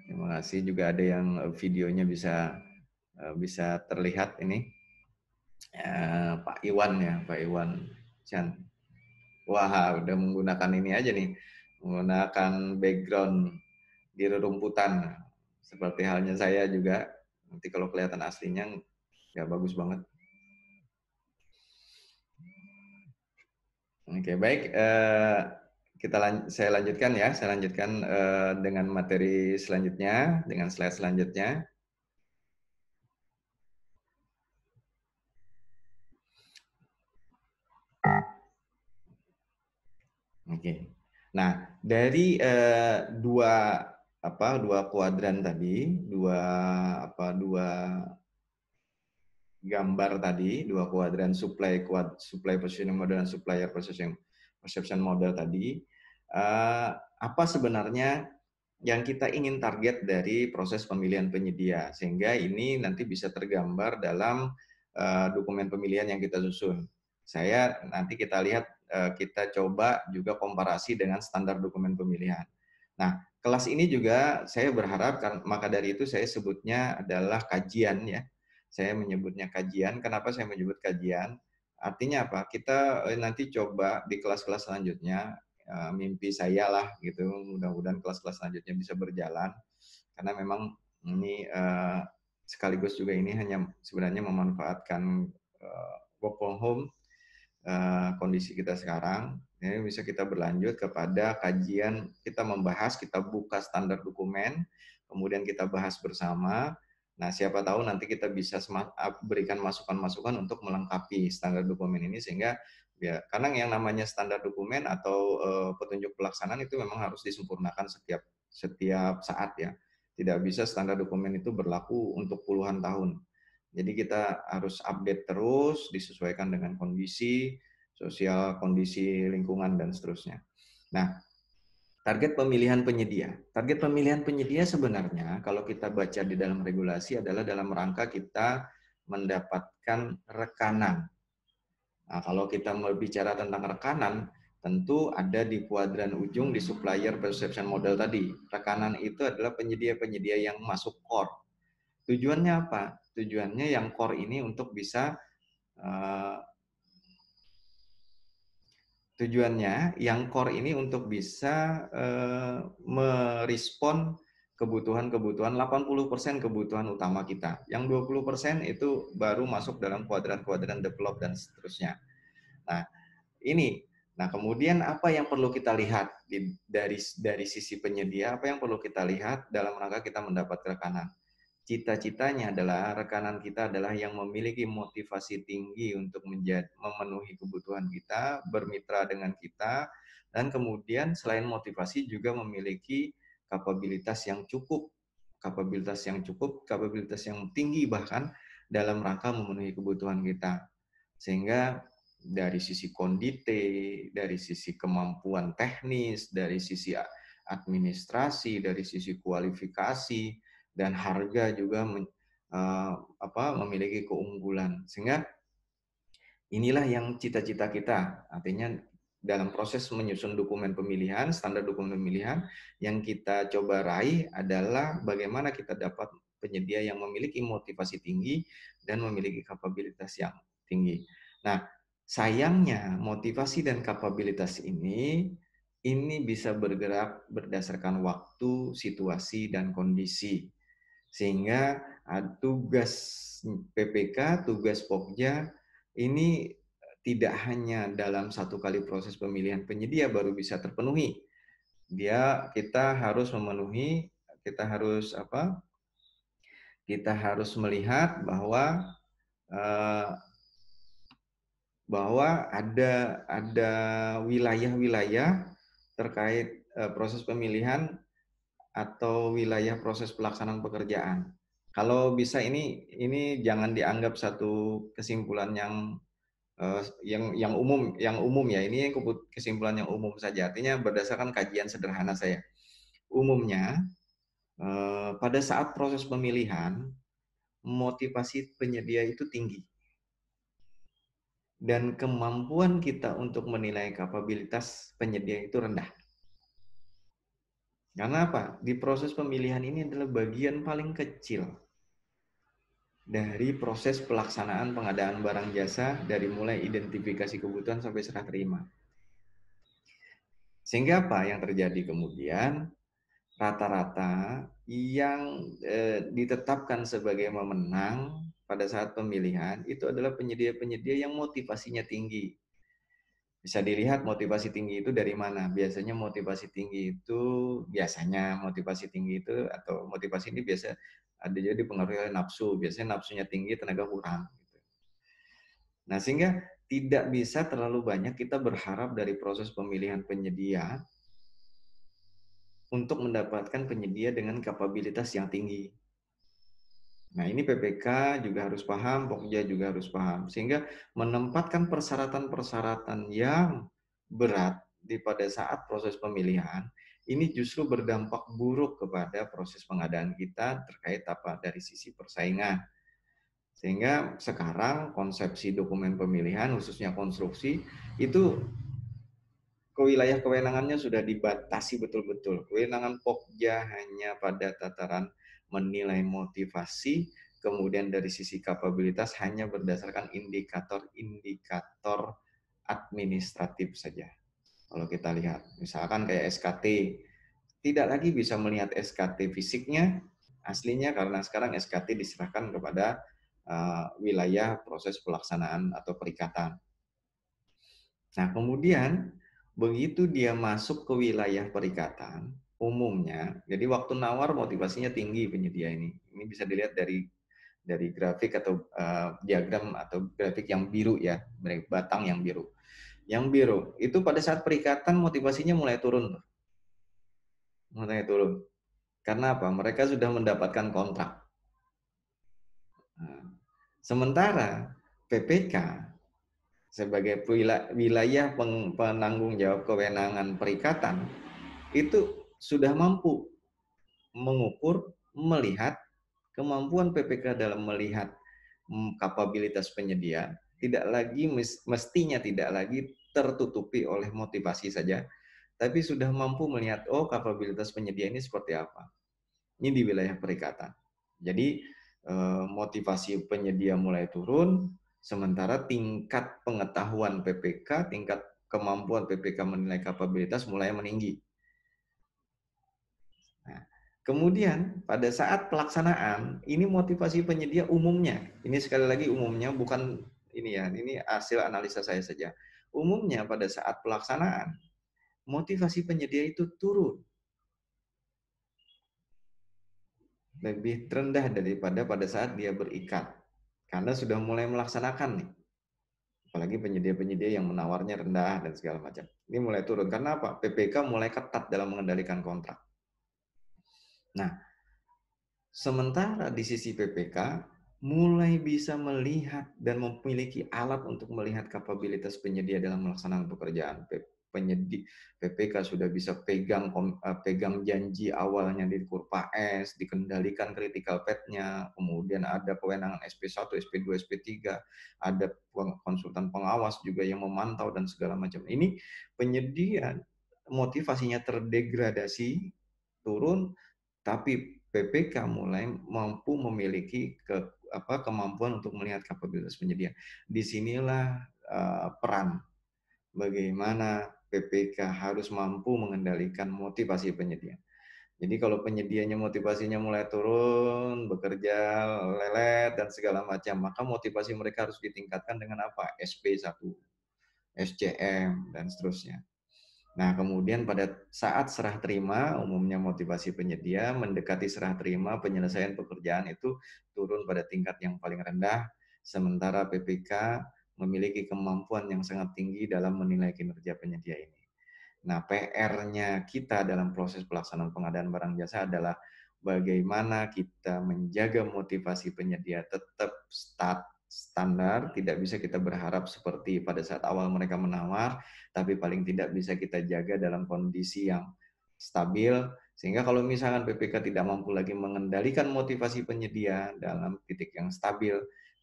Terima kasih, juga ada yang videonya bisa terlihat ini. Pak Iwan ya, Pak Iwan Chan. Wah, udah menggunakan ini aja nih, menggunakan background di rerumputan. Seperti halnya saya juga, nanti kalau kelihatan aslinya nggak bagus banget. Oke, baik. Saya lanjutkan ya. Saya lanjutkan dengan materi selanjutnya, dengan slide selanjutnya. Oke. Nah, dari dua kuadran tadi, dua gambar tadi, dua kuadran supply positioning model dan supplier perception model tadi, apa sebenarnya yang kita ingin target dari proses pemilihan penyedia, sehingga ini nanti bisa tergambar dalam dokumen pemilihan yang kita susun. Nanti kita lihat, kita coba juga komparasi dengan standar dokumen pemilihan. Nah, kelas ini juga saya berharap, maka dari itu saya sebutnya adalah kajian ya. Saya menyebutnya kajian. Kenapa saya menyebut kajian? Artinya apa? Kita nanti coba di kelas-kelas selanjutnya, mimpi saya lah gitu, mudah-mudahan kelas-kelas selanjutnya bisa berjalan, karena memang ini sekaligus juga ini hanya sebenarnya memanfaatkan work from home, kondisi kita sekarang. Ini bisa kita berlanjut kepada kajian, kita membahas, kita buka standar dokumen, kemudian kita bahas bersama. Nah, siapa tahu nanti kita bisa berikan masukan-masukan untuk melengkapi standar dokumen ini, sehingga ya, karena yang namanya standar dokumen atau petunjuk pelaksanaan itu memang harus disempurnakan setiap saat ya. Tidak bisa standar dokumen itu berlaku untuk puluhan tahun. Jadi kita harus update terus, disesuaikan dengan kondisi sosial, kondisi lingkungan, dan seterusnya. Nah, target pemilihan penyedia. Target pemilihan penyedia sebenarnya kalau kita baca di dalam regulasi adalah dalam rangka kita mendapatkan rekanan. Nah, kalau kita berbicara tentang rekanan, tentu ada di kuadran ujung di supplier perception model tadi. Rekanan itu adalah penyedia-penyedia yang masuk core. Tujuannya apa? Tujuannya yang core ini untuk bisa tujuannya yang core ini untuk bisa merespon kebutuhan 80% kebutuhan utama kita. Yang 20% itu baru masuk dalam kuadran-kuadran develop dan seterusnya. Nah, ini. Nah, kemudian apa yang perlu kita lihat dari sisi penyedia, apa yang perlu kita lihat dalam rangka kita mendapat rekanan? Cita-citanya adalah rekanan kita adalah yang memiliki motivasi tinggi untuk memenuhi kebutuhan kita, bermitra dengan kita, dan kemudian selain motivasi juga memiliki kapabilitas yang cukup, kapabilitas yang tinggi bahkan dalam rangka memenuhi kebutuhan kita. Sehingga dari sisi kondite, dari sisi kemampuan teknis, dari sisi administrasi, dari sisi kualifikasi, dan harga juga memiliki keunggulan. Sehingga inilah yang cita-cita kita. Artinya dalam proses menyusun dokumen pemilihan, standar dokumen pemilihan, yang kita coba raih adalah bagaimana kita dapat penyedia yang memiliki motivasi tinggi dan memiliki kapabilitas yang tinggi. Nah, sayangnya motivasi dan kapabilitas ini bisa bergerak berdasarkan waktu, situasi, dan kondisi. Sehingga tugas PPK, tugas Pokja ini tidak hanya dalam satu kali proses pemilihan penyedia baru bisa terpenuhi. Kita harus memenuhi, kita harus apa? Kita harus melihat eh, bahwa ada wilayah-wilayah terkait proses pemilihan atau wilayah proses pelaksanaan pekerjaan. Kalau bisa ini jangan dianggap satu kesimpulan yang umum ya. Ini kesimpulan yang umum saja. Artinya berdasarkan kajian sederhana saya. Umumnya pada saat proses pemilihan motivasi penyedia itu tinggi dan kemampuan kita untuk menilai kapabilitas penyedia itu rendah. Karena apa? Di proses pemilihan ini adalah bagian paling kecil dari proses pelaksanaan pengadaan barang jasa dari mulai identifikasi kebutuhan sampai serah terima. Sehingga apa yang terjadi kemudian? Rata-rata yang ditetapkan sebagai pemenang pada saat pemilihan itu adalah penyedia-penyedia yang motivasinya tinggi. Bisa dilihat motivasi tinggi itu dari mana. Biasanya motivasi tinggi itu atau motivasi ini biasa ada jadi dipengaruhi oleh nafsu. Biasanya nafsunya tinggi, tenaga kurang. Nah, sehingga tidak bisa terlalu banyak kita berharap dari proses pemilihan penyedia untuk mendapatkan penyedia dengan kapabilitas yang tinggi. Nah, ini PPK juga harus paham, Pokja juga harus paham. Sehingga menempatkan persyaratan-persyaratan yang berat pada saat proses pemilihan, ini justru berdampak buruk kepada proses pengadaan kita terkait apa dari sisi persaingan. Sehingga sekarang konsepsi dokumen pemilihan, khususnya konstruksi, itu wilayah kewenangannya sudah dibatasi betul-betul. Kewenangan Pokja hanya pada tataran menilai motivasi, kemudian dari sisi kapabilitas hanya berdasarkan indikator-indikator administratif saja. Kalau kita lihat, misalkan kayak SKT, tidak lagi bisa melihat SKT fisiknya, aslinya karena sekarang SKT diserahkan kepada wilayah proses pelaksanaan atau perikatan. Nah, kemudian begitu dia masuk ke wilayah perikatan, umumnya, jadi waktu nawar motivasinya tinggi penyedia ini. Ini bisa dilihat dari grafik atau diagram atau grafik yang biru ya, batang yang biru. Yang biru itu pada saat perikatan motivasinya mulai turun, mulai turun. Karena apa? Mereka sudah mendapatkan kontrak. Nah, sementara PPK sebagai wilayah penanggung jawab kewenangan perikatan itu sudah mampu mengukur, melihat kemampuan PPK dalam melihat kapabilitas penyedia tidak lagi mestinya tidak lagi tertutupi oleh motivasi saja, tapi sudah mampu melihat oh kapabilitas penyedia ini seperti apa. Ini di wilayah perikatan. Jadi motivasi penyedia mulai turun, sementara tingkat pengetahuan PPK, tingkat kemampuan PPK menilai kapabilitas mulai meninggi. Nah, kemudian pada saat pelaksanaan, ini motivasi penyedia umumnya, ini sekali lagi umumnya bukan ini ya, ini hasil analisa saya saja. Umumnya pada saat pelaksanaan, motivasi penyedia itu turun lebih rendah daripada pada saat dia berikat. Karena sudah mulai melaksanakan nih. Apalagi penyedia-penyedia yang menawarnya rendah dan segala macam. Ini mulai turun. Karena apa? PPK mulai ketat dalam mengendalikan kontrak. Nah, sementara di sisi PPK mulai bisa melihat dan memiliki alat untuk melihat kapabilitas penyedia dalam melaksanakan pekerjaan. PPK sudah bisa pegang janji awalnya di Kurpa S, dikendalikan critical path-nya, kemudian ada kewenangan SP1, SP2, SP3, ada konsultan pengawas juga yang memantau dan segala macam. Ini penyedia motivasinya terdegradasi, turun, tapi PPK mulai mampu memiliki kemampuan untuk melihat kapabilitas penyedia. Disinilah peran bagaimana PPK harus mampu mengendalikan motivasi penyedia. Jadi kalau penyedianya motivasinya mulai turun, bekerja lelet dan segala macam, maka motivasi mereka harus ditingkatkan dengan apa? SP1, SCM dan seterusnya. Nah, kemudian pada saat serah terima, umumnya motivasi penyedia mendekati serah terima, penyelesaian pekerjaan itu turun pada tingkat yang paling rendah, sementara PPK memiliki kemampuan yang sangat tinggi dalam menilai kinerja penyedia ini. Nah, PR-nya kita dalam proses pelaksanaan pengadaan barang jasa adalah bagaimana kita menjaga motivasi penyedia tetap standar, tidak bisa kita berharap seperti pada saat awal mereka menawar, tapi paling tidak bisa kita jaga dalam kondisi yang stabil, sehingga kalau misalkan PPK tidak mampu lagi mengendalikan motivasi penyedia dalam titik yang stabil,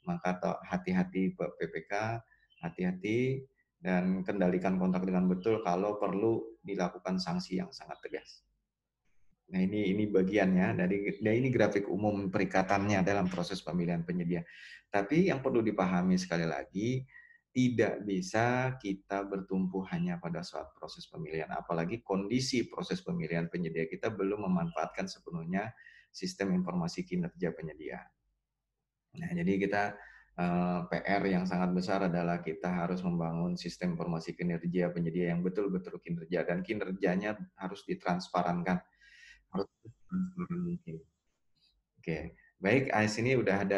maka hati-hati PPK, hati-hati dan kendalikan kontak dengan betul kalau perlu dilakukan sanksi yang sangat tegas. Nah, ini bagiannya dari ini grafik umum perikatannya dalam proses pemilihan penyedia. Tapi yang perlu dipahami sekali lagi, tidak bisa kita bertumpu hanya pada saat proses pemilihan, apalagi kondisi proses pemilihan penyedia kita belum memanfaatkan sepenuhnya sistem informasi kinerja penyedia. Nah, jadi kita PR yang sangat besar adalah kita harus membangun sistem informasi kinerja penyedia yang betul-betul kinerja dan kinerjanya harus ditransparankan, harus transparan mungkin. Oke. Baik, sini udah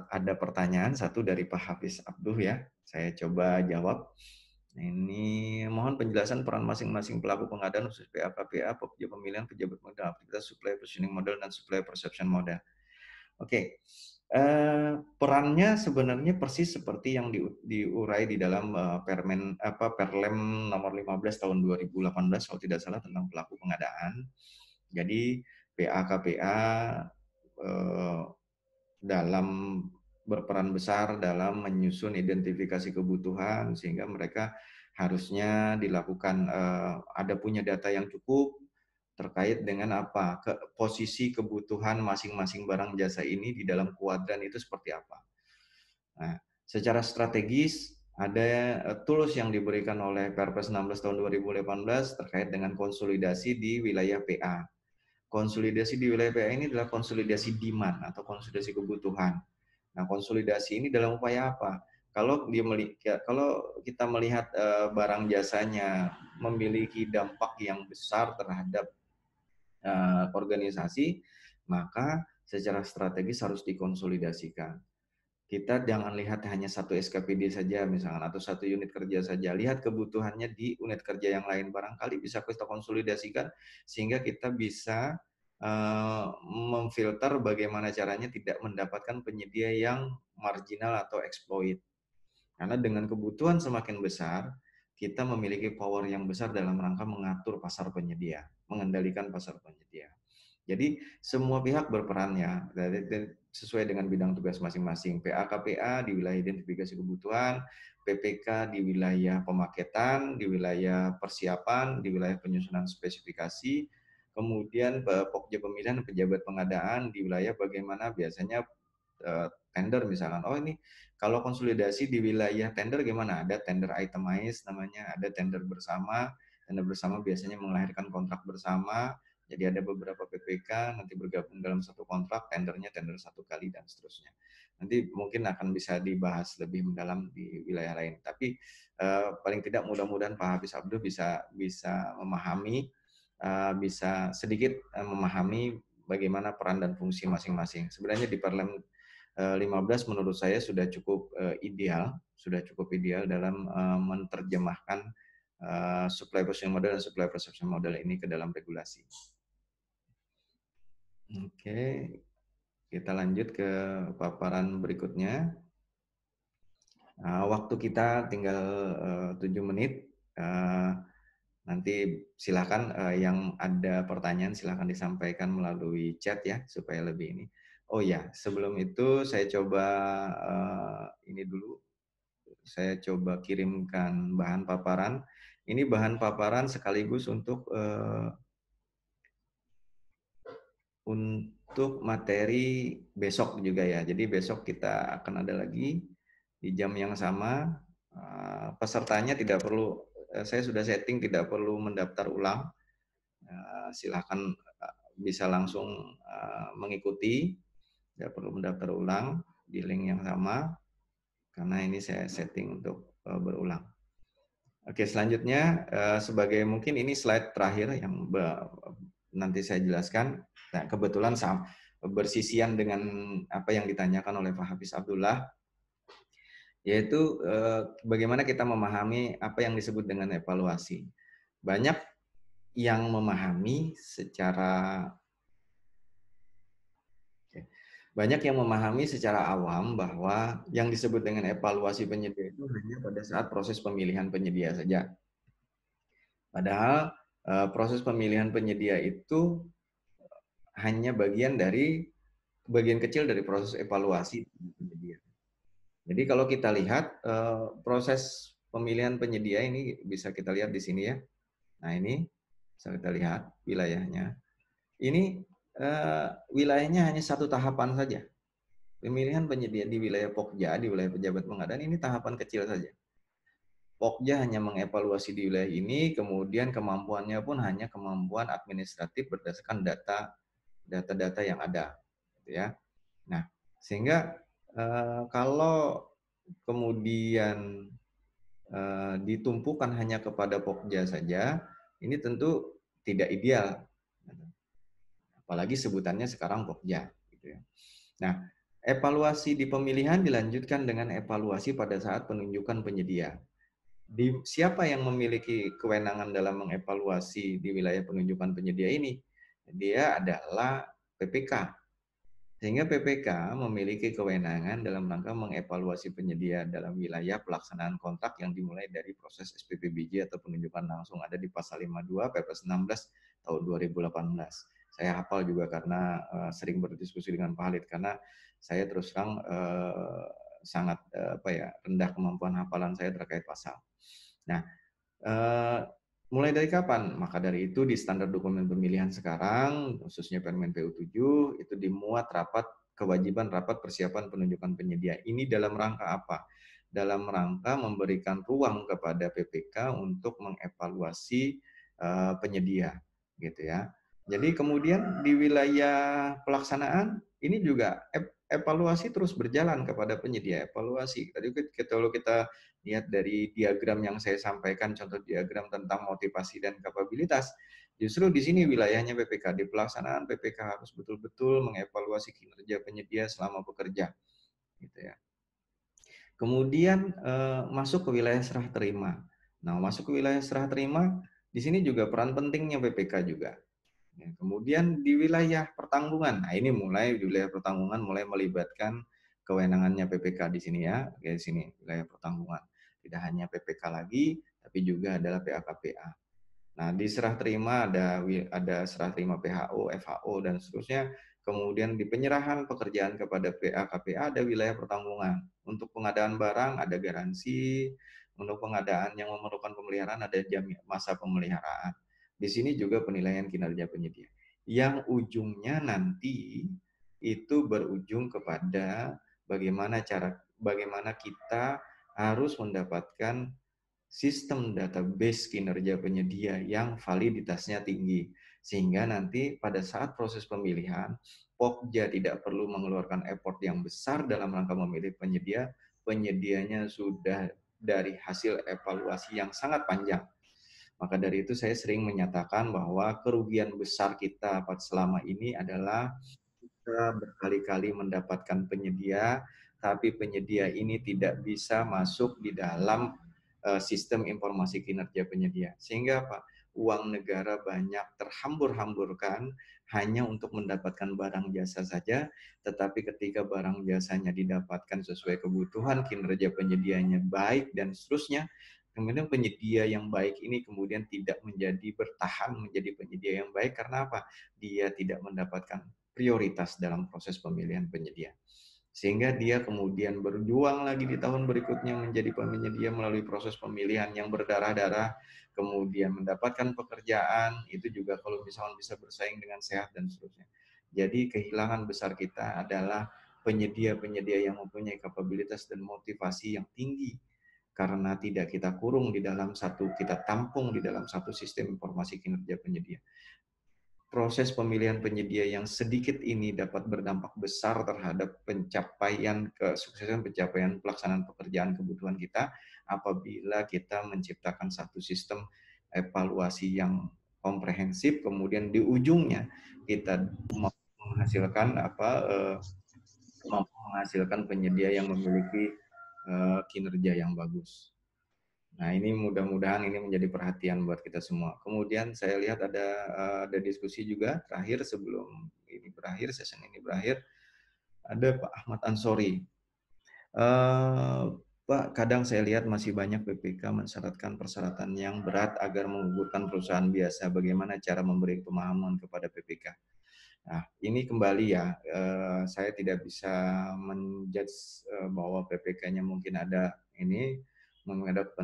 ada pertanyaan satu dari Pak Hafiz Abduh ya. Saya coba jawab. Ini mohon penjelasan peran masing-masing pelaku pengadaan khusus PA, KPA, pokja pemilihan, pejabat modal, aktivitas supply positioning model dan supply perception model. Oke, perannya sebenarnya persis seperti yang diurai di dalam Perlem nomor 15 tahun 2018 kalau tidak salah tentang pelaku pengadaan. Jadi PA, KPA dalam berperan besar dalam menyusun identifikasi kebutuhan sehingga mereka harusnya dilakukan ada punya data yang cukup terkait dengan apa posisi kebutuhan masing-masing barang jasa ini di dalam kuadran itu seperti apa. Nah, secara strategis ada tools yang diberikan oleh Perpres 16 tahun 2018 terkait dengan konsolidasi di wilayah PA. Konsolidasi di wilayah PA ini adalah konsolidasi demand atau konsolidasi kebutuhan. Nah, konsolidasi ini dalam upaya apa? Kalau kita melihat barang jasanya memiliki dampak yang besar terhadap organisasi, maka secara strategis harus dikonsolidasikan. Kita jangan lihat hanya satu SKPD saja misalkan atau satu unit kerja saja, lihat kebutuhannya di unit kerja yang lain, barangkali bisa kita konsolidasikan sehingga kita bisa memfilter bagaimana caranya tidak mendapatkan penyedia yang marginal atau exploit. Karena dengan kebutuhan semakin besar, kita memiliki power yang besar dalam rangka mengatur pasar penyedia, mengendalikan pasar penyedia. Jadi semua pihak berperan ya, sesuai dengan bidang tugas masing-masing. PA KPA di wilayah identifikasi kebutuhan, PPK di wilayah pemaketan, di wilayah persiapan, di wilayah penyusunan spesifikasi, kemudian Pokja pemilihan pejabat pengadaan di wilayah bagaimana biasanya tender misalkan. Oh ini kalau konsolidasi di wilayah tender gimana? Ada tender itemized namanya, ada tender bersama. Tender bersama biasanya melahirkan kontrak bersama. Jadi ada beberapa PPK nanti bergabung dalam satu kontrak, tendernya tender satu kali dan seterusnya. Nanti mungkin akan bisa dibahas lebih mendalam di wilayah lain. Tapi paling tidak mudah-mudahan Pak Hafiz Abduh bisa memahami, bisa sedikit memahami bagaimana peran dan fungsi masing-masing. Sebenarnya di Perlem 15 menurut saya sudah cukup ideal dalam menerjemahkan supply position model dan supply perception model ini ke dalam regulasi. Oke, kita lanjut ke paparan berikutnya. Waktu kita tinggal 7 menit. Nanti silakan yang ada pertanyaan silakan disampaikan melalui chat ya supaya lebih ini. Oh ya, sebelum itu saya coba ini dulu. Saya coba kirimkan bahan paparan. Ini bahan paparan sekaligus untuk materi besok juga ya. Jadi besok kita akan ada lagi di jam yang sama. Pesertanya tidak perlu, saya sudah setting tidak perlu mendaftar ulang. Silahkan bisa langsung mengikuti, tidak perlu mendaftar ulang di link yang sama karena ini saya setting untuk berulang. Oke, selanjutnya sebagai mungkin ini slide terakhir yang nanti saya jelaskan. Nah, kebetulan bersisian dengan apa yang ditanyakan oleh Pak Hafiz Abdullah, yaitu bagaimana kita memahami apa yang disebut dengan evaluasi. Banyak yang memahami secara awam bahwa yang disebut dengan evaluasi penyedia itu hanya pada saat proses pemilihan penyedia saja. Padahal proses pemilihan penyedia itu hanya bagian kecil dari proses evaluasi penyedia. Jadi kalau kita lihat proses pemilihan penyedia ini bisa kita lihat di sini ya. Nah ini bisa kita lihat wilayahnya. Ini wilayahnya hanya satu tahapan saja. Pemilihan penyedia di wilayah Pokja, di wilayah pejabat pengadaan ini tahapan kecil saja. Pokja hanya mengevaluasi di wilayah ini, kemudian kemampuannya pun hanya kemampuan administratif berdasarkan data-data yang ada, gitu ya. Nah, sehingga kalau kemudian ditumpukan hanya kepada Pokja saja, ini tentu tidak ideal. Apalagi sebutannya sekarang Pokja, gitu ya. Nah, evaluasi di pemilihan dilanjutkan dengan evaluasi pada saat penunjukan penyedia. Siapa yang memiliki kewenangan dalam mengevaluasi di wilayah penunjukan penyedia ini? Dia adalah PPK. Sehingga PPK memiliki kewenangan dalam rangka mengevaluasi penyedia dalam wilayah pelaksanaan kontrak yang dimulai dari proses SPPBJ atau penunjukan langsung, ada di pasal 52 Perpres 16 tahun 2018. Saya hafal juga karena sering berdiskusi dengan Pak Halid, karena saya terus terang sangat rendah kemampuan hafalan saya terkait pasal. Nah, mulai dari kapan? Maka dari itu di standar dokumen pemilihan sekarang, khususnya Permen PU 7, itu dimuat kewajiban rapat persiapan penunjukan penyedia. Ini dalam rangka apa? Dalam rangka memberikan ruang kepada PPK untuk mengevaluasi penyedia, gitu ya. Jadi kemudian di wilayah pelaksanaan ini juga evaluasi terus berjalan kepada penyedia evaluasi. Tadi kalau kita lihat dari diagram yang saya sampaikan, contoh diagram tentang motivasi dan kapabilitas, justru di sini wilayahnya PPK. Di pelaksanaan PPK harus betul-betul mengevaluasi kinerja penyedia selama bekerja, gitu ya. Kemudian masuk ke wilayah serah terima. Nah, masuk ke wilayah serah terima, di sini juga peran pentingnya PPK juga. Ya, kemudian di wilayah pertanggungan, nah ini mulai di wilayah pertanggungan mulai melibatkan kewenangannya PPK di sini ya, di sini wilayah pertanggungan. Tidak hanya PPK lagi, tapi juga adalah PAKPA. Nah, di serah terima ada serah terima PHO, FHO dan seterusnya. Kemudian di penyerahan pekerjaan kepada PA/KPA ada wilayah pertanggungan. Untuk pengadaan barang ada garansi, untuk pengadaan yang memerlukan pemeliharaan ada masa pemeliharaan. Di sini juga penilaian kinerja penyedia. Yang ujungnya nanti itu berujung kepada bagaimana kita harus mendapatkan sistem database kinerja penyedia yang validitasnya tinggi. Sehingga nanti pada saat proses pemilihan, Pokja tidak perlu mengeluarkan effort yang besar dalam rangka memilih penyedia, penyedianya sudah dari hasil evaluasi yang sangat panjang. Maka dari itu saya sering menyatakan bahwa kerugian besar kita selama ini adalah kita berkali-kali mendapatkan penyedia, tapi penyedia ini tidak bisa masuk di dalam sistem informasi kinerja penyedia. Sehingga apa? Uang negara banyak terhambur-hamburkan hanya untuk mendapatkan barang jasa saja, tetapi ketika barang jasanya didapatkan sesuai kebutuhan, kinerja penyedianya baik, dan seterusnya, kemudian penyedia yang baik ini kemudian tidak bertahan menjadi penyedia yang baik. Karena apa? Dia tidak mendapatkan prioritas dalam proses pemilihan penyedia. Sehingga dia kemudian berjuang lagi di tahun berikutnya menjadi penyedia melalui proses pemilihan yang berdarah-darah, kemudian mendapatkan pekerjaan, itu juga kalau misalnya bisa bersaing dengan sehat dan seterusnya. Jadi kehilangan besar kita adalah penyedia-penyedia yang mempunyai kapabilitas dan motivasi yang tinggi, karena tidak kita kurung di dalam kita tampung di dalam satu sistem informasi kinerja penyedia. Proses pemilihan penyedia yang sedikit ini dapat berdampak besar terhadap kesuksesan pencapaian pelaksanaan pekerjaan kebutuhan kita apabila kita menciptakan satu sistem evaluasi yang komprehensif, kemudian di ujungnya kita menghasilkan penyedia yang memiliki kinerja yang bagus. Nah, ini mudah-mudahan ini menjadi perhatian buat kita semua. Kemudian saya lihat ada diskusi juga terakhir sebelum ini berakhir, session ini berakhir, ada Pak Ahmad Ansori. Pak, kadang saya lihat masih banyak PPK mensyaratkan persyaratan yang berat agar menggugurkan perusahaan biasa. Bagaimana cara memberi pemahaman kepada PPK? Nah, ini kembali ya, saya tidak bisa menjudge bahwa PPK-nya mungkin ada menghadap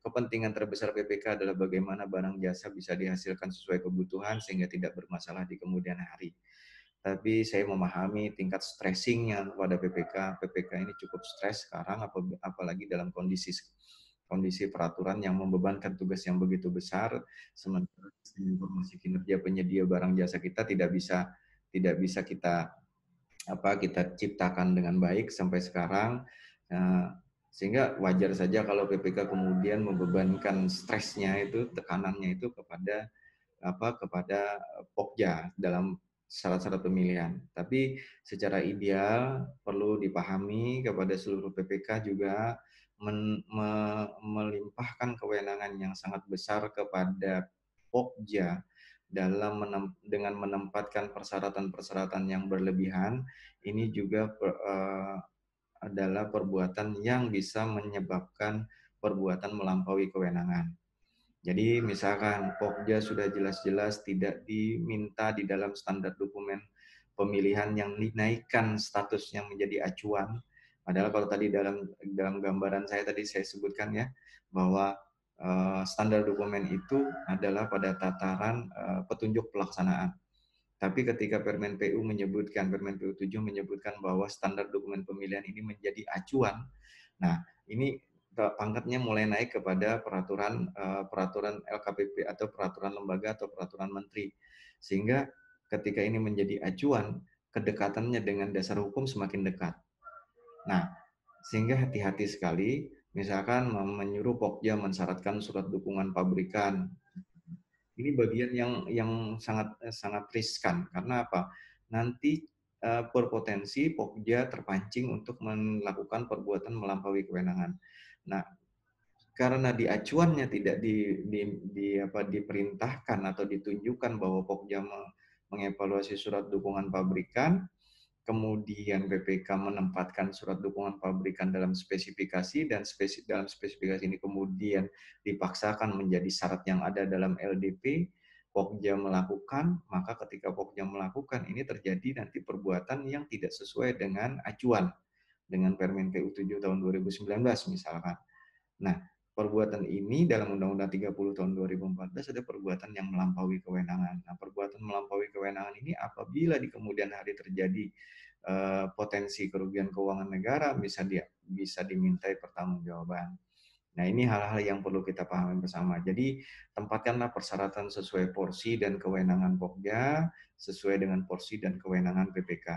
kepentingan terbesar PPK adalah bagaimana barang jasa bisa dihasilkan sesuai kebutuhan sehingga tidak bermasalah di kemudian hari. Tapi saya memahami tingkat stressingnya kepada PPK. PPK ini cukup stres sekarang, apalagi dalam kondisi peraturan yang membebankan tugas yang begitu besar, sementara informasi kinerja penyedia barang jasa kita tidak bisa kita ciptakan dengan baik sampai sekarang. Sehingga wajar saja kalau PPK kemudian membebankan stresnya itu, tekanannya itu kepada Pokja dalam syarat-syarat pemilihan. Tapi secara ideal perlu dipahami kepada seluruh PPK juga melimpahkan kewenangan yang sangat besar kepada Pokja dalam dengan menempatkan persyaratan-persyaratan yang berlebihan. Ini juga adalah perbuatan yang bisa menyebabkan perbuatan melampaui kewenangan. Jadi misalkan Pokja sudah jelas-jelas tidak diminta di dalam standar dokumen pemilihan yang dinaikkan statusnya menjadi acuan. Padahal kalau tadi dalam gambaran saya tadi saya sebutkan ya bahwa standar dokumen itu adalah pada tataran petunjuk pelaksanaan. Tapi ketika Permen PU menyebutkan, Permen PU 7 menyebutkan bahwa standar dokumen pemilihan ini menjadi acuan, nah ini pangkatnya mulai naik kepada peraturan LKPP atau peraturan lembaga atau peraturan menteri. Sehingga ketika ini menjadi acuan, kedekatannya dengan dasar hukum semakin dekat. Nah, sehingga hati-hati sekali, misalkan menyuruh Pokja mensyaratkan surat dukungan pabrikan, ini bagian yang sangat sangat riskan karena apa? Nanti berpotensi Pokja terpancing untuk melakukan perbuatan melampaui kewenangan. Nah, karena di acuannya tidak diperintahkan atau ditunjukkan bahwa Pokja mengevaluasi surat dukungan pabrikan, kemudian BPK menempatkan surat dukungan pabrikan dalam spesifikasi dan dalam spesifikasi ini kemudian dipaksakan menjadi syarat yang ada dalam LDP, Pokja melakukan, maka ketika Pokja melakukan ini terjadi nanti perbuatan yang tidak sesuai dengan acuan dengan Permen PU 7 tahun 2019 misalkan. Nah, perbuatan ini dalam Undang-Undang 30 tahun 2014 ada perbuatan yang melampaui kewenangan. Nah, perbuatan melampaui kewenangan ini apabila di kemudian hari terjadi potensi kerugian keuangan negara bisa dimintai pertanggungjawaban. Nah, ini hal-hal yang perlu kita pahami bersama. Jadi, tempatkanlah persyaratan sesuai porsi dan kewenangan Pokja, sesuai dengan porsi dan kewenangan PPK.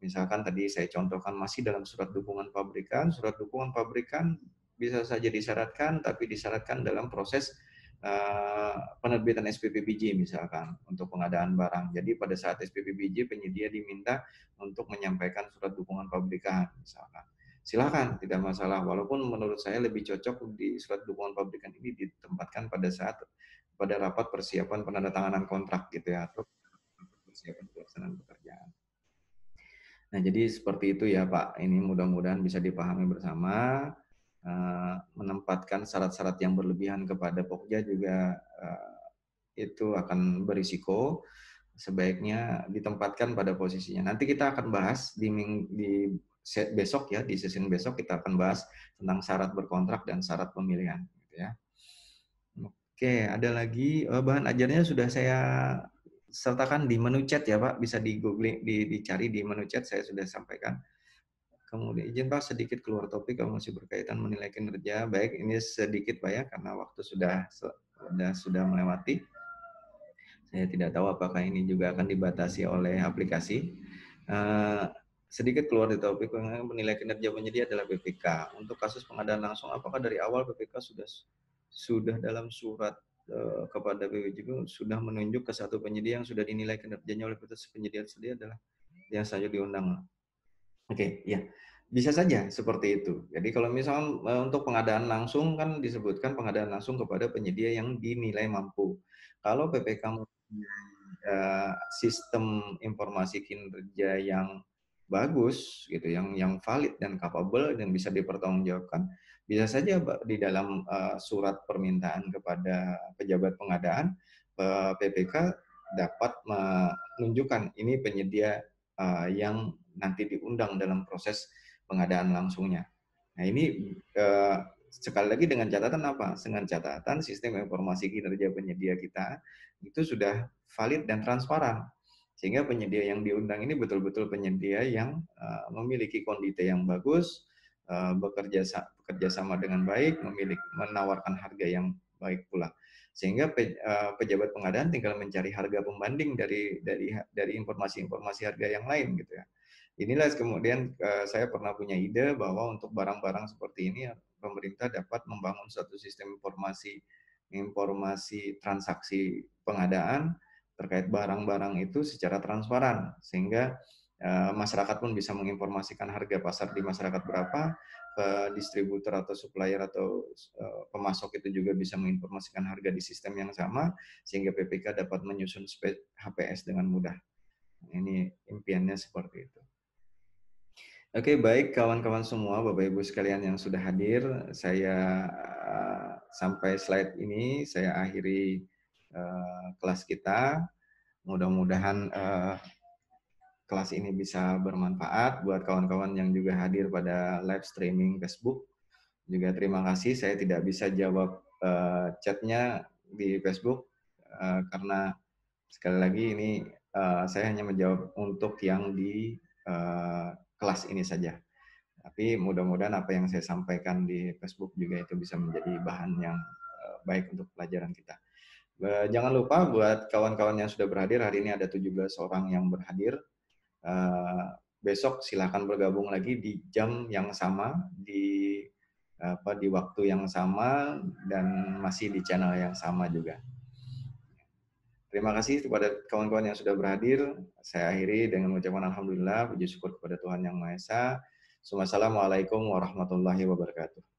Misalkan tadi saya contohkan masih dalam surat dukungan pabrikan bisa saja disyaratkan, tapi disyaratkan dalam proses penerbitan SPPBJ misalkan untuk pengadaan barang. Jadi pada saat SPPBJ penyedia diminta untuk menyampaikan surat dukungan pabrikan misalkan. Silakan, tidak masalah. Walaupun menurut saya lebih cocok di surat dukungan pabrikan ini ditempatkan pada rapat persiapan penandatanganan kontrak gitu ya, atau persiapan pelaksanaan pekerjaan. Nah, jadi seperti itu ya Pak. Ini mudah-mudahan bisa dipahami bersama. Menempatkan syarat-syarat yang berlebihan kepada Pokja juga itu akan berisiko. Sebaiknya ditempatkan pada posisinya. Nanti kita akan bahas di besok ya, di sesi besok kita akan bahas tentang syarat berkontrak dan syarat pemilihan. Gitu ya. Oke, ada lagi bahan ajarnya sudah saya sertakan di menu chat ya Pak, bisa di googling, dicari di menu chat saya sudah sampaikan. Kemudian izin Pak sedikit keluar topik kalau masih berkaitan menilai kinerja. Baik, ini sedikit Pak ya karena waktu sudah melewati. Saya tidak tahu apakah ini juga akan dibatasi oleh aplikasi. Sedikit keluar di topik, menilai kinerja penyedia adalah BPK. Untuk kasus pengadaan langsung, apakah dari awal BPK sudah dalam surat kepada BPJB sudah menunjuk ke satu penyedia yang sudah dinilai kinerjanya oleh penyedia tersedia adalah yang saja diundang? Oke, ya. Bisa saja seperti itu. Jadi kalau misalnya untuk pengadaan langsung kan disebutkan pengadaan langsung kepada penyedia yang dinilai mampu. Kalau PPK sistem informasi kinerja yang bagus gitu, yang valid dan capable dan bisa dipertanggungjawabkan, bisa saja di dalam surat permintaan kepada pejabat pengadaan PPK dapat menunjukkan ini penyedia yang nanti diundang dalam proses pengadaan langsungnya. Nah ini sekali lagi dengan catatan apa? Dengan catatan sistem informasi kinerja penyedia kita itu sudah valid dan transparan. Sehingga penyedia yang diundang ini betul-betul penyedia yang memiliki kondite yang bagus, bekerja sama dengan baik, menawarkan harga yang baik pula. Sehingga pejabat pengadaan tinggal mencari harga pembanding dari informasi-informasi harga yang lain gitu ya. Inilah kemudian saya pernah punya ide bahwa untuk barang-barang seperti ini pemerintah dapat membangun satu sistem informasi transaksi pengadaan terkait barang-barang itu secara transparan, sehingga masyarakat pun bisa menginformasikan harga pasar di masyarakat berapa, distributor atau supplier atau pemasok itu juga bisa menginformasikan harga di sistem yang sama, sehingga PPK dapat menyusun HPS dengan mudah. Ini impiannya seperti itu. Oke, baik kawan-kawan semua, Bapak Ibu sekalian yang sudah hadir, saya sampai slide ini saya akhiri kelas kita. Mudah-mudahan kelas ini bisa bermanfaat buat kawan-kawan yang juga hadir pada live streaming Facebook. Juga terima kasih, saya tidak bisa jawab chatnya di Facebook karena sekali lagi ini saya hanya menjawab untuk yang di kelas ini saja. Tapi mudah-mudahan apa yang saya sampaikan di Facebook juga itu bisa menjadi bahan yang baik untuk pelajaran kita. Jangan lupa buat kawan-kawan yang sudah berhadir, hari ini ada 17 orang yang berhadir. Besok silahkan bergabung lagi di jam yang sama, di waktu yang sama, dan masih di channel yang sama juga. Terima kasih kepada kawan-kawan yang sudah berhadir. Saya akhiri dengan mengucapkan alhamdulillah, puji syukur kepada Tuhan Yang Maha Esa. Wassalamualaikum warahmatullahi wabarakatuh.